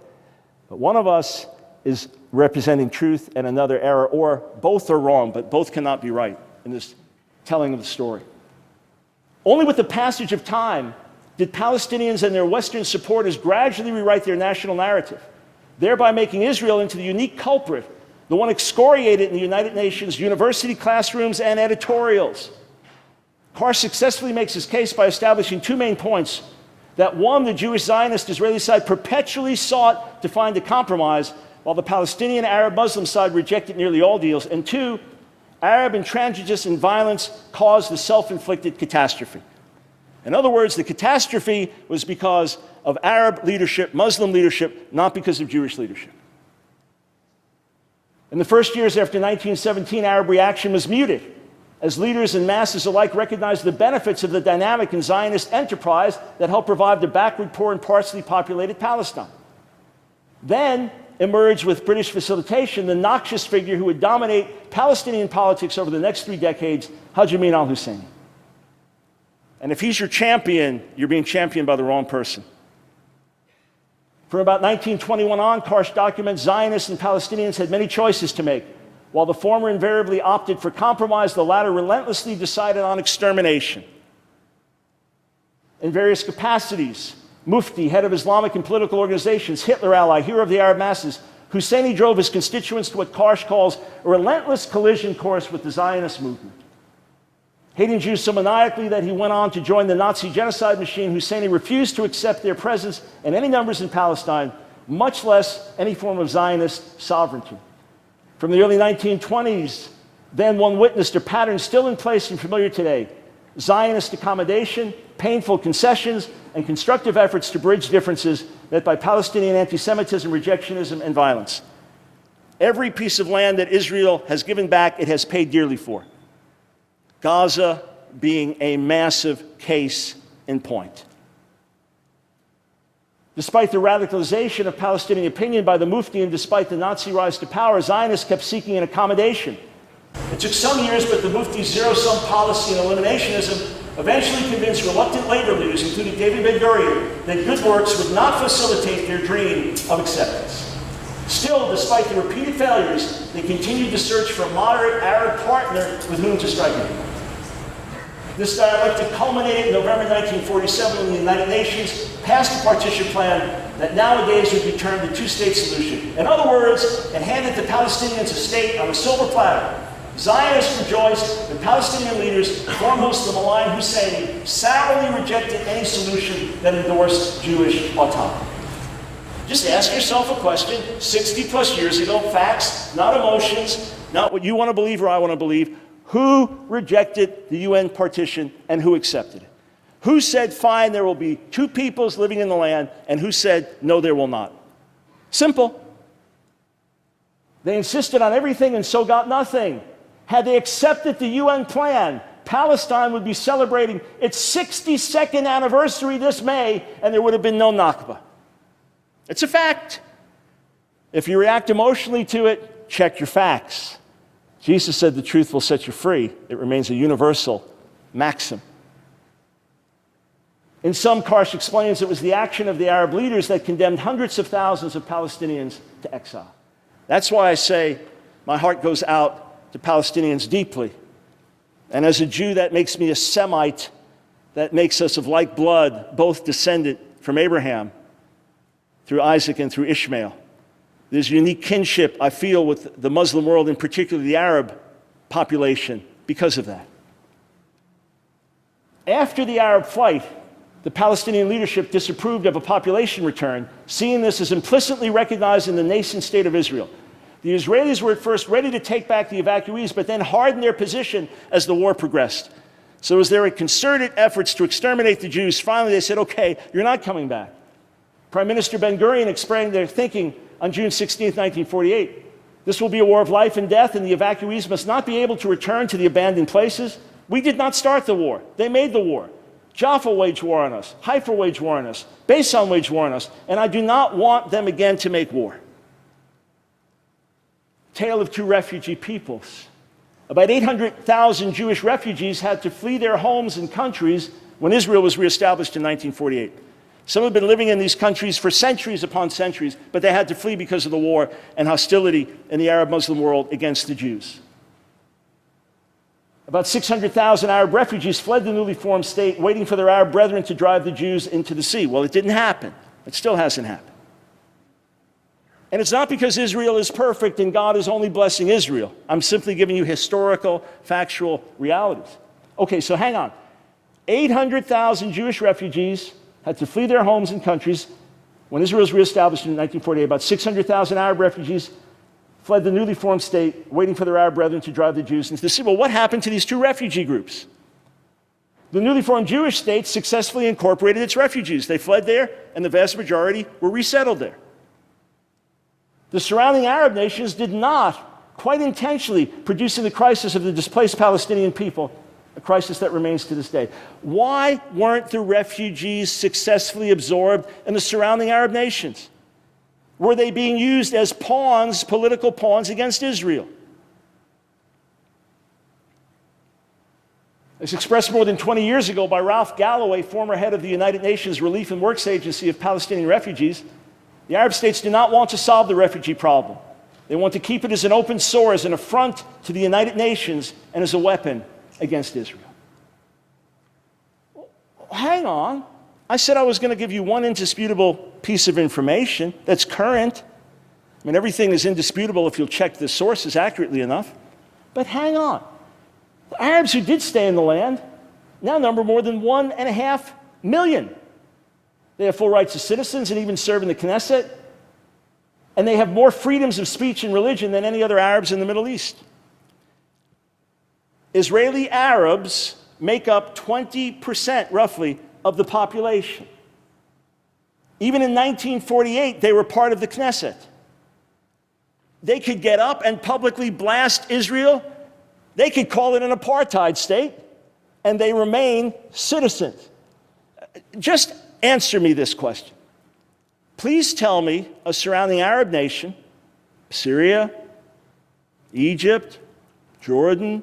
But one of us is representing truth and another error, or both are wrong, but both cannot be right in this telling of the story. Only with the passage of time did Palestinians and their Western supporters gradually rewrite their national narrative, thereby making Israel into the unique culprit, the one excoriated in the United Nations university classrooms and editorials. Karsh successfully makes his case by establishing two main points. That one, the Jewish Zionist Israeli side perpetually sought to find a compromise, while the Palestinian Arab Muslim side rejected nearly all deals. And two, Arab intransigence and violence caused the self-inflicted catastrophe. In other words, the catastrophe was because of Arab leadership, Muslim leadership, not because of Jewish leadership. In the first years after 1917, Arab reaction was muted, as leaders and masses alike recognized the benefits of the dynamic and Zionist enterprise that helped revive the backward, poor, and sparsely populated Palestine. Then emerged, with British facilitation, the noxious figure who would dominate Palestinian politics over the next 3 decades, Haji Amin al-Husseini. And if he's your champion, you're being championed by the wrong person. From about 1921 on, Karsh documents Zionists and Palestinians had many choices to make. While the former invariably opted for compromise, the latter relentlessly decided on extermination. In various capacities, Mufti, head of Islamic and political organizations, Hitler ally, hero of the Arab masses, Husseini drove his constituents to what Karsh calls a relentless collision course with the Zionist movement. Hating Jews so maniacally that he went on to join the Nazi genocide machine, Husseini refused to accept their presence in any numbers in Palestine, much less any form of Zionist sovereignty. From the early 1920s, then one witnessed a pattern still in place and familiar today: Zionist accommodation, painful concessions, and constructive efforts to bridge differences met by Palestinian anti-Semitism, rejectionism, and violence. Every piece of land that Israel has given back, it has paid dearly for. Gaza being a massive case in point. Despite the radicalization of Palestinian opinion by the Mufti and despite the Nazi rise to power, Zionists kept seeking an accommodation. It took some years, but the Mufti's zero-sum policy and eliminationism eventually convinced reluctant labor leaders, including David Ben-Gurion, that good works would not facilitate their dream of acceptance. Still, despite the repeated failures, they continued to search for a moderate Arab partner with whom to strike a deal. This dialectic culminated in November 1947 when the United Nations passed a partition plan that nowadays would be termed the two-state solution. In other words, it handed the Palestinians a state on a silver platter. Zionists rejoiced, and Palestinian leaders, foremost the malign Hussein, sourly rejected any solution that endorsed Jewish autonomy. Just ask yourself a question, 60 plus years ago, facts, not emotions, not what you want to believe or I want to believe. Who rejected the UN partition and who accepted it? Who said, fine, there will be two peoples living in the land, and who said, no, there will not? Simple. They insisted on everything and so got nothing. Had they accepted the UN plan, Palestine would be celebrating its 62nd anniversary this May, and there would have been no Nakba. It's a fact. If you react emotionally to it, check your facts. Jesus said the truth will set you free. It remains a universal maxim. In some, Karsh explains it was the action of the Arab leaders that condemned hundreds of thousands of Palestinians to exile. That's why I say my heart goes out to Palestinians deeply. And as a Jew, that makes me a Semite. That makes us of like blood, both descended from Abraham through Isaac and through Ishmael. There's a unique kinship I feel with the Muslim world, in particular the Arab population, because of that. After the Arab fight, the Palestinian leadership disapproved of a population return, seeing this as implicitly recognized in the nascent state of Israel. The Israelis were at first ready to take back the evacuees, but then hardened their position as the war progressed. So as there were concerted efforts to exterminate the Jews, finally they said, okay, you're not coming back. Prime Minister Ben-Gurion explained their thinking on June 16, 1948. This will be a war of life and death, and the evacuees must not be able to return to the abandoned places. We did not start the war. They made the war. Jaffa waged war on us. Haifa waged war on us. Beisan waged war on us. And I do not want them again to make war. Tale of two refugee peoples. About 800,000 Jewish refugees had to flee their homes and countries when Israel was reestablished in 1948. Some have been living in these countries for centuries upon centuries, but they had to flee because of the war and hostility in the Arab Muslim world against the Jews. About 600,000 Arab refugees fled the newly formed state, waiting for their Arab brethren to drive the Jews into the sea. Well, it didn't happen. It still hasn't happened. And it's not because Israel is perfect and God is only blessing Israel. I'm simply giving you historical, factual realities. Okay, so hang on. 800,000 Jewish refugees had to flee their homes and countries when Israel was reestablished in 1948. About 600,000 Arab refugees fled the newly formed state, waiting for their Arab brethren to drive the Jews into the sea. Well, what happened to these two refugee groups? The newly formed Jewish state successfully incorporated its refugees. They fled there, and the vast majority were resettled there. The surrounding Arab nations did not, quite intentionally, producing the crisis of the displaced Palestinian people, a crisis that remains to this day. Why weren't the refugees successfully absorbed in the surrounding Arab nations? Were they being used as pawns, political pawns, against Israel? As expressed more than 20 years ago by Ralph Galloway, former head of the United Nations Relief and Works Agency of Palestinian Refugees, the Arab states do not want to solve the refugee problem. They want to keep it as an open sore, as an affront to the United Nations, and as a weapon against Israel. Hang on. I said I was going to give you one indisputable piece of information that's current. I mean, everything is indisputable if you'll check the sources accurately enough. But hang on. The Arabs who did stay in the land now number more than 1.5 million. They have full rights as citizens and even serve in the Knesset. And they have more freedoms of speech and religion than any other Arabs in the Middle East. Israeli Arabs make up 20%, roughly, of the population. Even in 1948, they were part of the Knesset. they could get up and publicly blast Israel. They could call it an apartheid state, and they remain citizens. Just answer me this question. Please tell me a surrounding Arab nation, Syria, Egypt, Jordan,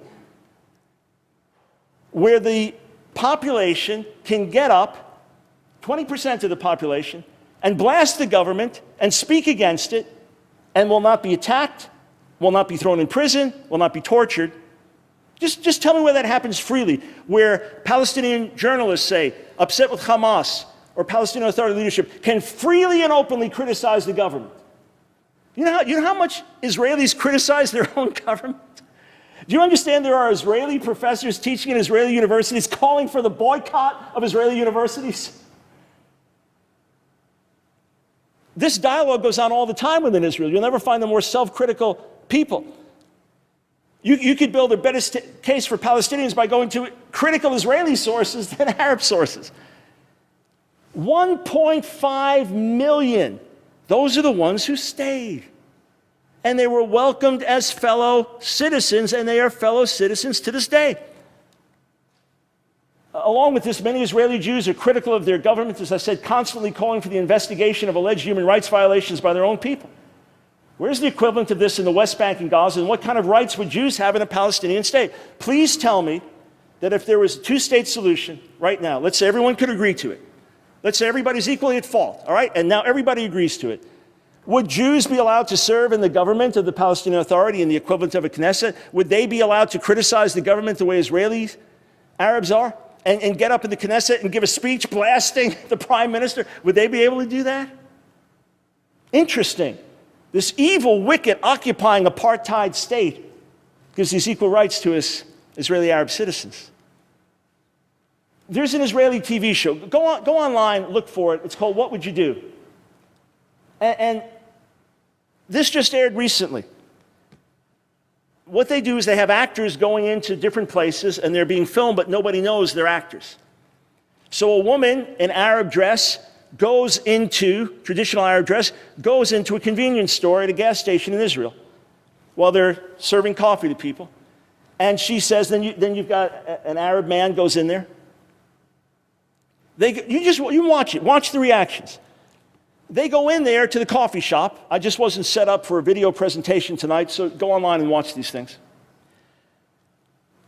where the population can get up, 20% of the population, and blast the government and speak against it, and will not be attacked, will not be thrown in prison, will not be tortured. Just tell me where that happens freely, where Palestinian journalists, say, upset with Hamas or Palestinian Authority leadership, can freely and openly criticize the government. You know how much Israelis criticize their own government? Do you understand there are Israeli professors teaching in Israeli universities calling for the boycott of Israeli universities? This dialogue goes on all the time within Israel. You'll never find the more self-critical people. You could build a better case for Palestinians by going to critical Israeli sources than Arab sources. 1.5 million. Those are the ones who stayed. And they were welcomed as fellow citizens, and they are fellow citizens to this day. Along with this, many Israeli Jews are critical of their government, as I said, constantly calling for the investigation of alleged human rights violations by their own people. Where's the equivalent of this in the West Bank and Gaza, and what kind of rights would Jews have in a Palestinian state? Please tell me that if there was a two-state solution right now, let's say everyone could agree to it. Let's say everybody's equally at fault, all right? And now everybody agrees to it. Would Jews be allowed to serve in the government of the Palestinian Authority in the equivalent of a Knesset? Would they be allowed to criticize the government the way Israelis, Arabs are? And get up in the Knesset and give a speech blasting the prime minister? Would they be able to do that? Interesting. This evil, wicked, occupying apartheid state gives these equal rights to us Israeli Arab citizens. There's an Israeli TV show. Go online, look for it. It's called What Would You Do? And this just aired recently. What they do is they have actors going into different places, and they're being filmed, but nobody knows they're actors. So a woman in Arab dress goes into, traditional Arab dress, goes into a convenience store at a gas station in Israel while they're serving coffee to people. And she says, then you've got an Arab man goes in there. You watch it, watch the reactions. They go in there to the coffee shop. I just wasn't set up for a video presentation tonight, so go online and watch these things.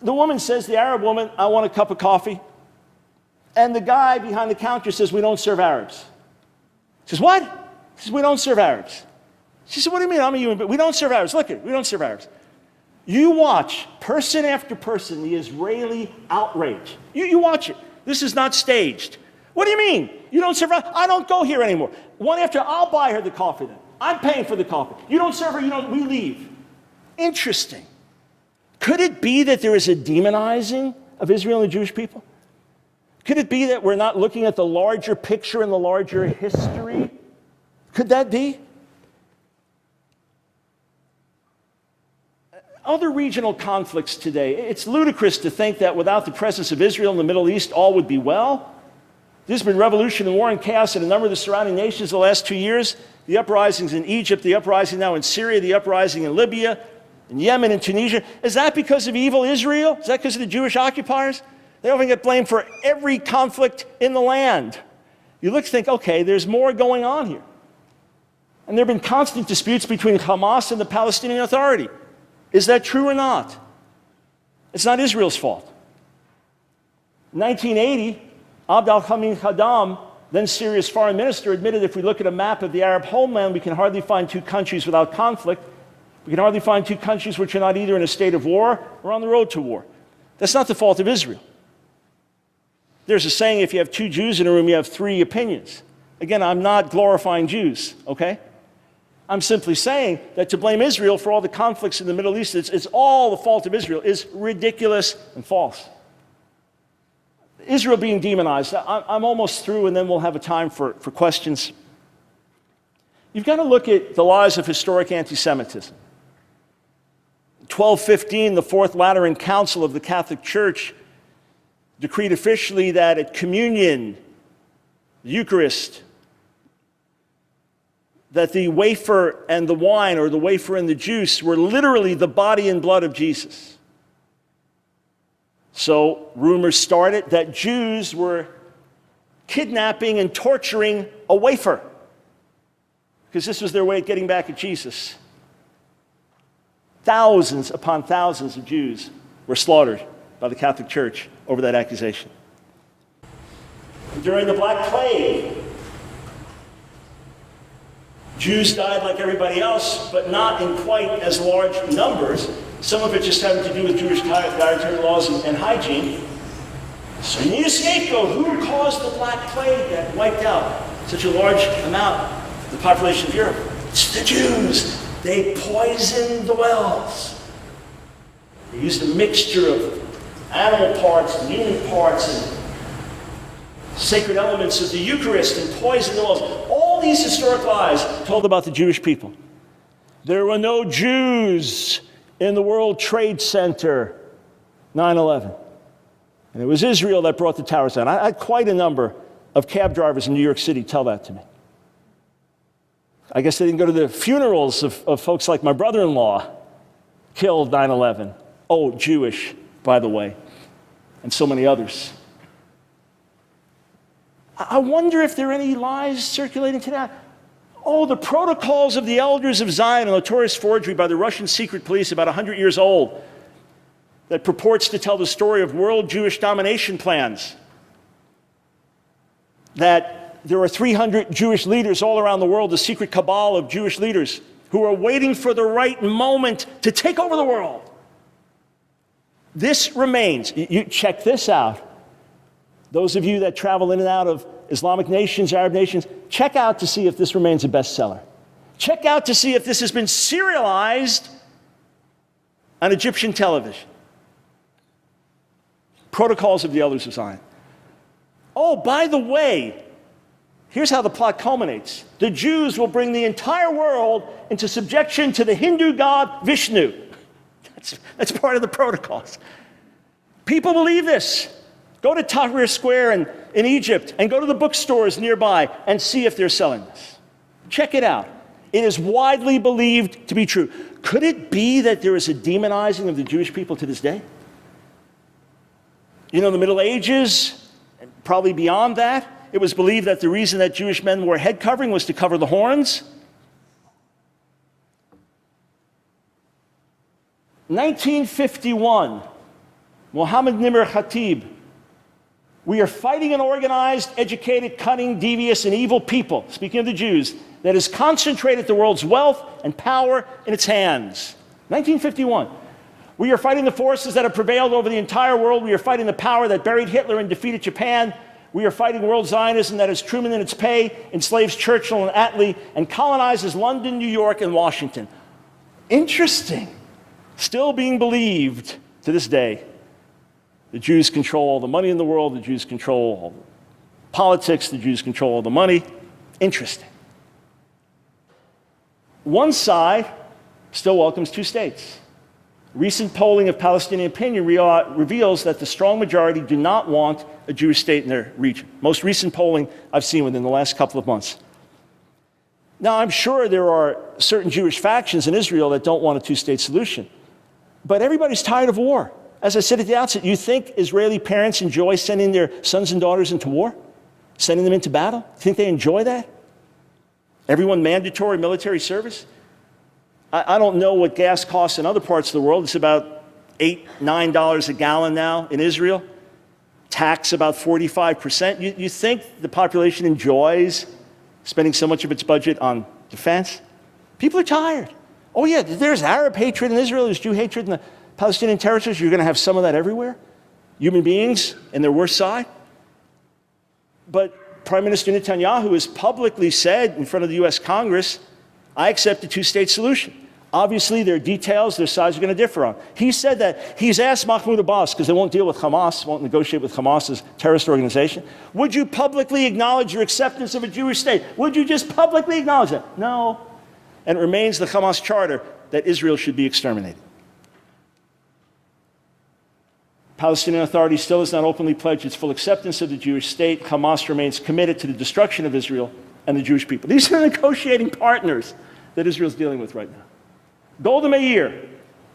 The woman says, the Arab woman, I want a cup of coffee. And the guy behind the counter says, we don't serve Arabs. She says, what? He says, we don't serve Arabs. She said, what do you mean? I'm a human being. We don't serve Arabs. Look at it. We don't serve Arabs. You watch, person after person, the Israeli outrage. You watch it. This is not staged. What do you mean? You don't serve her? I don't go here anymore. One after, I'll buy her the coffee then. I'm paying for the coffee. You don't serve her, we leave. Interesting. Could it be that there is a demonizing of Israel and Jewish people? Could it be that we're not looking at the larger picture and the larger history? Could that be? Other regional conflicts today. It's ludicrous to think that without the presence of Israel in the Middle East, all would be well. There's been revolution and war and chaos in a number of the surrounding nations the last 2 years. The uprisings in Egypt, the uprising now in Syria, the uprising in Libya, in Yemen, and Tunisia. Is that because of evil Israel? Is that because of the Jewish occupiers? They often get blamed for every conflict in the land. You look and think, okay, there's more going on here. And there have been constant disputes between Hamas and the Palestinian Authority. Is that true or not? It's not Israel's fault. In 1980, Abd al-Hamid Khaddam, then Syria's foreign minister, admitted if we look at a map of the Arab homeland, we can hardly find two countries without conflict. We can hardly find two countries which are not either in a state of war or on the road to war. That's not the fault of Israel. There's a saying, if you have two Jews in a room, you have three opinions. Again, I'm not glorifying Jews, okay? I'm simply saying that to blame Israel for all the conflicts in the Middle East, it's all the fault of Israel, is ridiculous and false. Israel being demonized, I'm almost through, and then we'll have a time for questions. You've got to look at the lies of historic anti-Semitism. 1215, the Fourth Lateran Council of the Catholic Church decreed officially that at communion, the Eucharist, that the wafer and the wine, or the wafer and the juice, were literally the body and blood of Jesus. So rumors started that Jews were kidnapping and torturing a wafer, because this was their way of getting back at Jesus. Thousands upon thousands of Jews were slaughtered by the Catholic Church over that accusation. During the Black Plague, Jews died like everybody else, but not in quite as large numbers. Some of it just having to do with Jewish dietary laws and hygiene. So you need a scapegoat. Who caused the Black Plague that wiped out such a large amount of the population of Europe? It's the Jews. They poisoned the wells. They used a mixture of animal parts and human parts and sacred elements of the Eucharist and poisoned the wells. All these historic lies told about the Jewish people. There were no Jews in the World Trade Center 9/11. And it was Israel that brought the towers down. I had quite a number of cab drivers in New York City tell that to me. I guess they didn't go to the funerals of folks like my brother-in-law killed 9/11. Oh, Jewish, by the way, and so many others. I wonder if there are any lies circulating today. Oh, the protocols of the elders of Zion, a notorious forgery by the Russian secret police about 100 years old, that purports to tell the story of world Jewish domination plans. That there are 300 Jewish leaders all around the world, a secret cabal of Jewish leaders who are waiting for the right moment to take over the world. This remains. You check this out. Those of you that travel in and out of Islamic nations, Arab nations, check out to see if this remains a bestseller. Check out to see if this has been serialized on Egyptian television. Protocols of the Elders of Zion. Oh, by the way, here's how the plot culminates. The Jews will bring the entire world into subjection to the Hindu god Vishnu. That's part of the protocols. People believe this. Go to Tahrir Square in Egypt and go to the bookstores nearby and see if they're selling this. Check it out. It is widely believed to be true. Could it be that there is a demonizing of the Jewish people to this day? You know, in the Middle Ages, and probably beyond that, it was believed that the reason that Jewish men wore head covering was to cover the horns. 1951, Mohammed Nimr Khatib. We are fighting an organized, educated, cunning, devious, and evil people, speaking of the Jews, that has concentrated the world's wealth and power in its hands. 1951. We are fighting the forces that have prevailed over the entire world. We are fighting the power that buried Hitler and defeated Japan. We are fighting world Zionism that has Truman in its pay, enslaves Churchill and Attlee, and colonizes London, New York, and Washington. Interesting. Still being believed to this day. The Jews control all the money in the world. The Jews control all the politics. The Jews control all the money. Interesting. One side still welcomes two states. Recent polling of Palestinian opinion reveals that the strong majority do not want a Jewish state in their region. Most recent polling I've seen within the last couple of months. Now, I'm sure there are certain Jewish factions in Israel that don't want a two-state solution. But everybody's tired of war. As I said at the outset, you think Israeli parents enjoy sending their sons and daughters into war? Sending them into battle? You think they enjoy that? Everyone mandatory military service? I don't know what gas costs in other parts of the world. It's about $8, $9 a gallon now in Israel. Tax about 45%. You think the population enjoys spending so much of its budget on defense? People are tired. Oh yeah, there's Arab hatred in Israel, there's Jew hatred in the Palestinian territories. You're going to have some of that everywhere. Human beings in their worst side. But Prime Minister Netanyahu has publicly said in front of the US Congress, I accept a two-state solution. Obviously, there are details their sides are going to differ on. He said that he's asked Mahmoud Abbas, because they won't deal with Hamas, won't negotiate with Hamas's terrorist organization, would you publicly acknowledge your acceptance of a Jewish state? Would you just publicly acknowledge that? No. And it remains the Hamas charter that Israel should be exterminated. Palestinian Authority still has not openly pledged its full acceptance of the Jewish state. Hamas remains committed to the destruction of Israel and the Jewish people. These are the negotiating partners that Israel's dealing with right now. Golda Meir,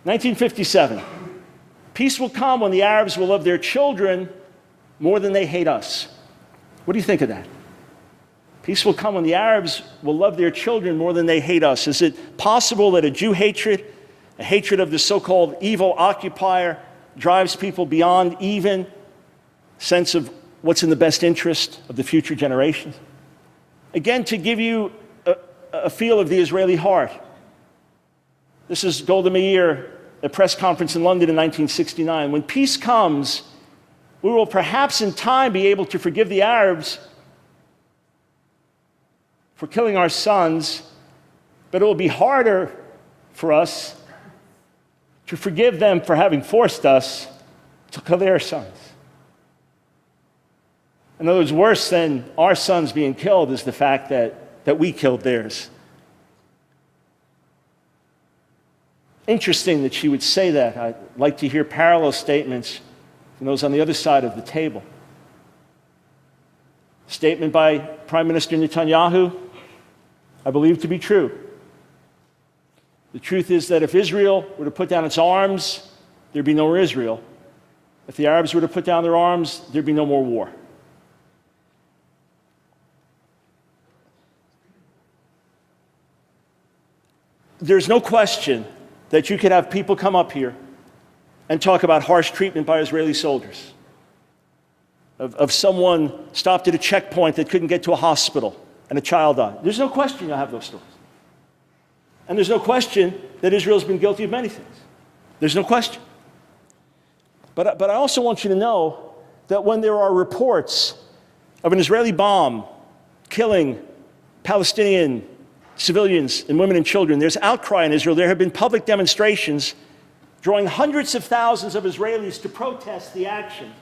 1957. Peace will come when the Arabs will love their children more than they hate us. What do you think of that? Peace will come when the Arabs will love their children more than they hate us. Is it possible that a Jew hatred, a hatred of the so-called evil occupier, drives people beyond even sense of what's in the best interest of the future generations? Again, to give you a feel of the Israeli heart, this is Golda Meir, a press conference in London in 1969. When peace comes, we will perhaps in time be able to forgive the Arabs for killing our sons, but it will be harder for us to forgive them for having forced us to kill their sons. In other words, worse than our sons being killed is the fact that we killed theirs. Interesting that she would say that. I'd like to hear parallel statements from those on the other side of the table. Statement by Prime Minister Netanyahu, I believe to be true. The truth is that if Israel were to put down its arms, there'd be no more Israel. If the Arabs were to put down their arms, there'd be no more war. There's no question that you could have people come up here and talk about harsh treatment by Israeli soldiers, of someone stopped at a checkpoint that couldn't get to a hospital and a child died. There's no question you'll have those stories. And there's no question that Israel's been guilty of many things. There's no question. But I also want you to know that when there are reports of an Israeli bomb killing Palestinian civilians and women and children, there's outcry in Israel. There have been public demonstrations drawing hundreds of thousands of Israelis to protest the action.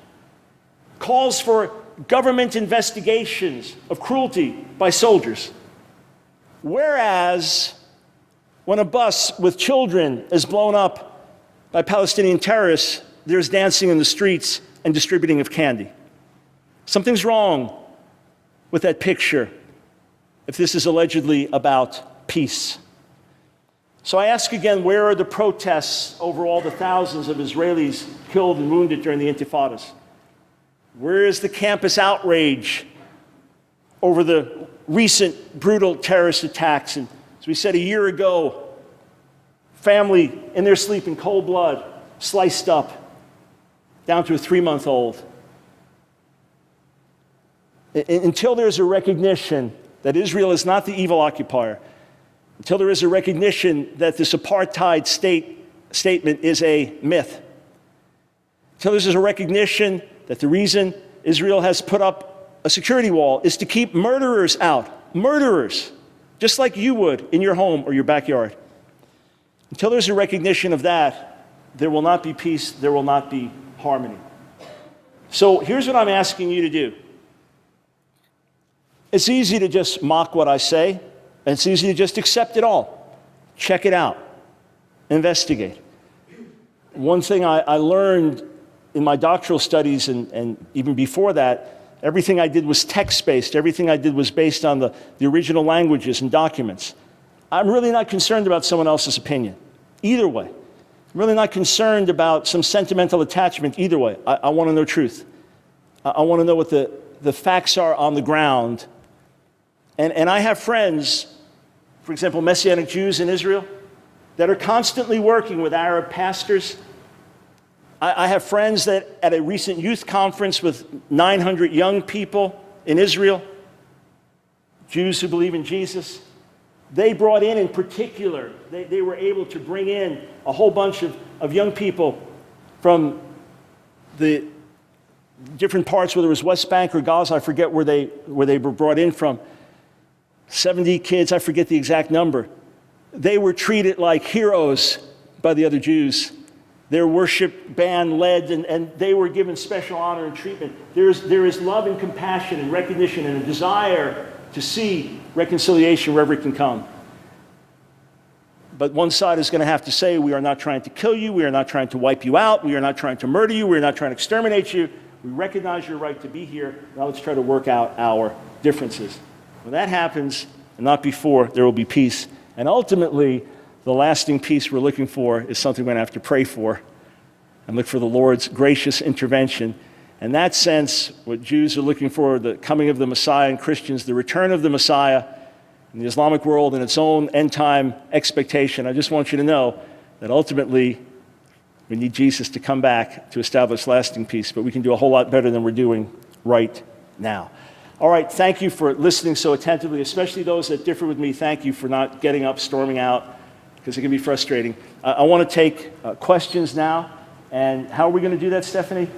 Calls for government investigations of cruelty by soldiers. Whereas when a bus with children is blown up by Palestinian terrorists, there's dancing in the streets and distributing of candy. Something's wrong with that picture if this is allegedly about peace. So I ask again, where are the protests over all the thousands of Israelis killed and wounded during the intifadas? Where is the campus outrage over the recent brutal terrorist attacks? And as we said a year ago, family in their sleep in cold blood, sliced up, down to a 3-month-old. Until there's a recognition that Israel is not the evil occupier, until there is a recognition that this apartheid statement is a myth, until there's a recognition that the reason Israel has put up a security wall is to keep murderers out, murderers, just like you would in your home or your backyard. Until there's a recognition of that, there will not be peace, there will not be harmony. So here's what I'm asking you to do. It's easy to just mock what I say, and it's easy to just accept it all. Check it out. Investigate. One thing I learned in my doctoral studies, and even before that, everything I did was text-based. Everything I did was based on the original languages and documents. I'm really not concerned about someone else's opinion, either way. I'm really not concerned about some sentimental attachment, either way. I want to know truth. I want to know what the facts are on the ground. And I have friends, for example, Messianic Jews in Israel, that are constantly working with Arab pastors. I have friends that at a recent youth conference with 900 young people in Israel, Jews who believe in Jesus, they brought in particular, they were able to bring in a whole bunch of young people from the different parts, whether it was West Bank or Gaza, I forget where they were brought in from. 70 kids, I forget the exact number. They were treated like heroes by the other Jews. Their worship band led, and they were given special honor and treatment. There is love and compassion and recognition and a desire to see reconciliation wherever it can come. But one side is going to have to say, we are not trying to kill you, we are not trying to wipe you out, we are not trying to murder you, we are not trying to exterminate you. We recognize your right to be here. Now let's try to work out our differences. When that happens, and not before, there will be peace. And ultimately, the lasting peace we're looking for is something we're going to have to pray for and look for the Lord's gracious intervention. In that sense, what Jews are looking for, the coming of the Messiah, and Christians, the return of the Messiah, in the Islamic world, in its own end-time expectation, I just want you to know that ultimately we need Jesus to come back to establish lasting peace, but we can do a whole lot better than we're doing right now. All right, thank you for listening so attentively, especially those that differ with me. Thank you for not getting up, storming out, because it can be frustrating. I want to take questions now, and how are we going to do that, Stephanie?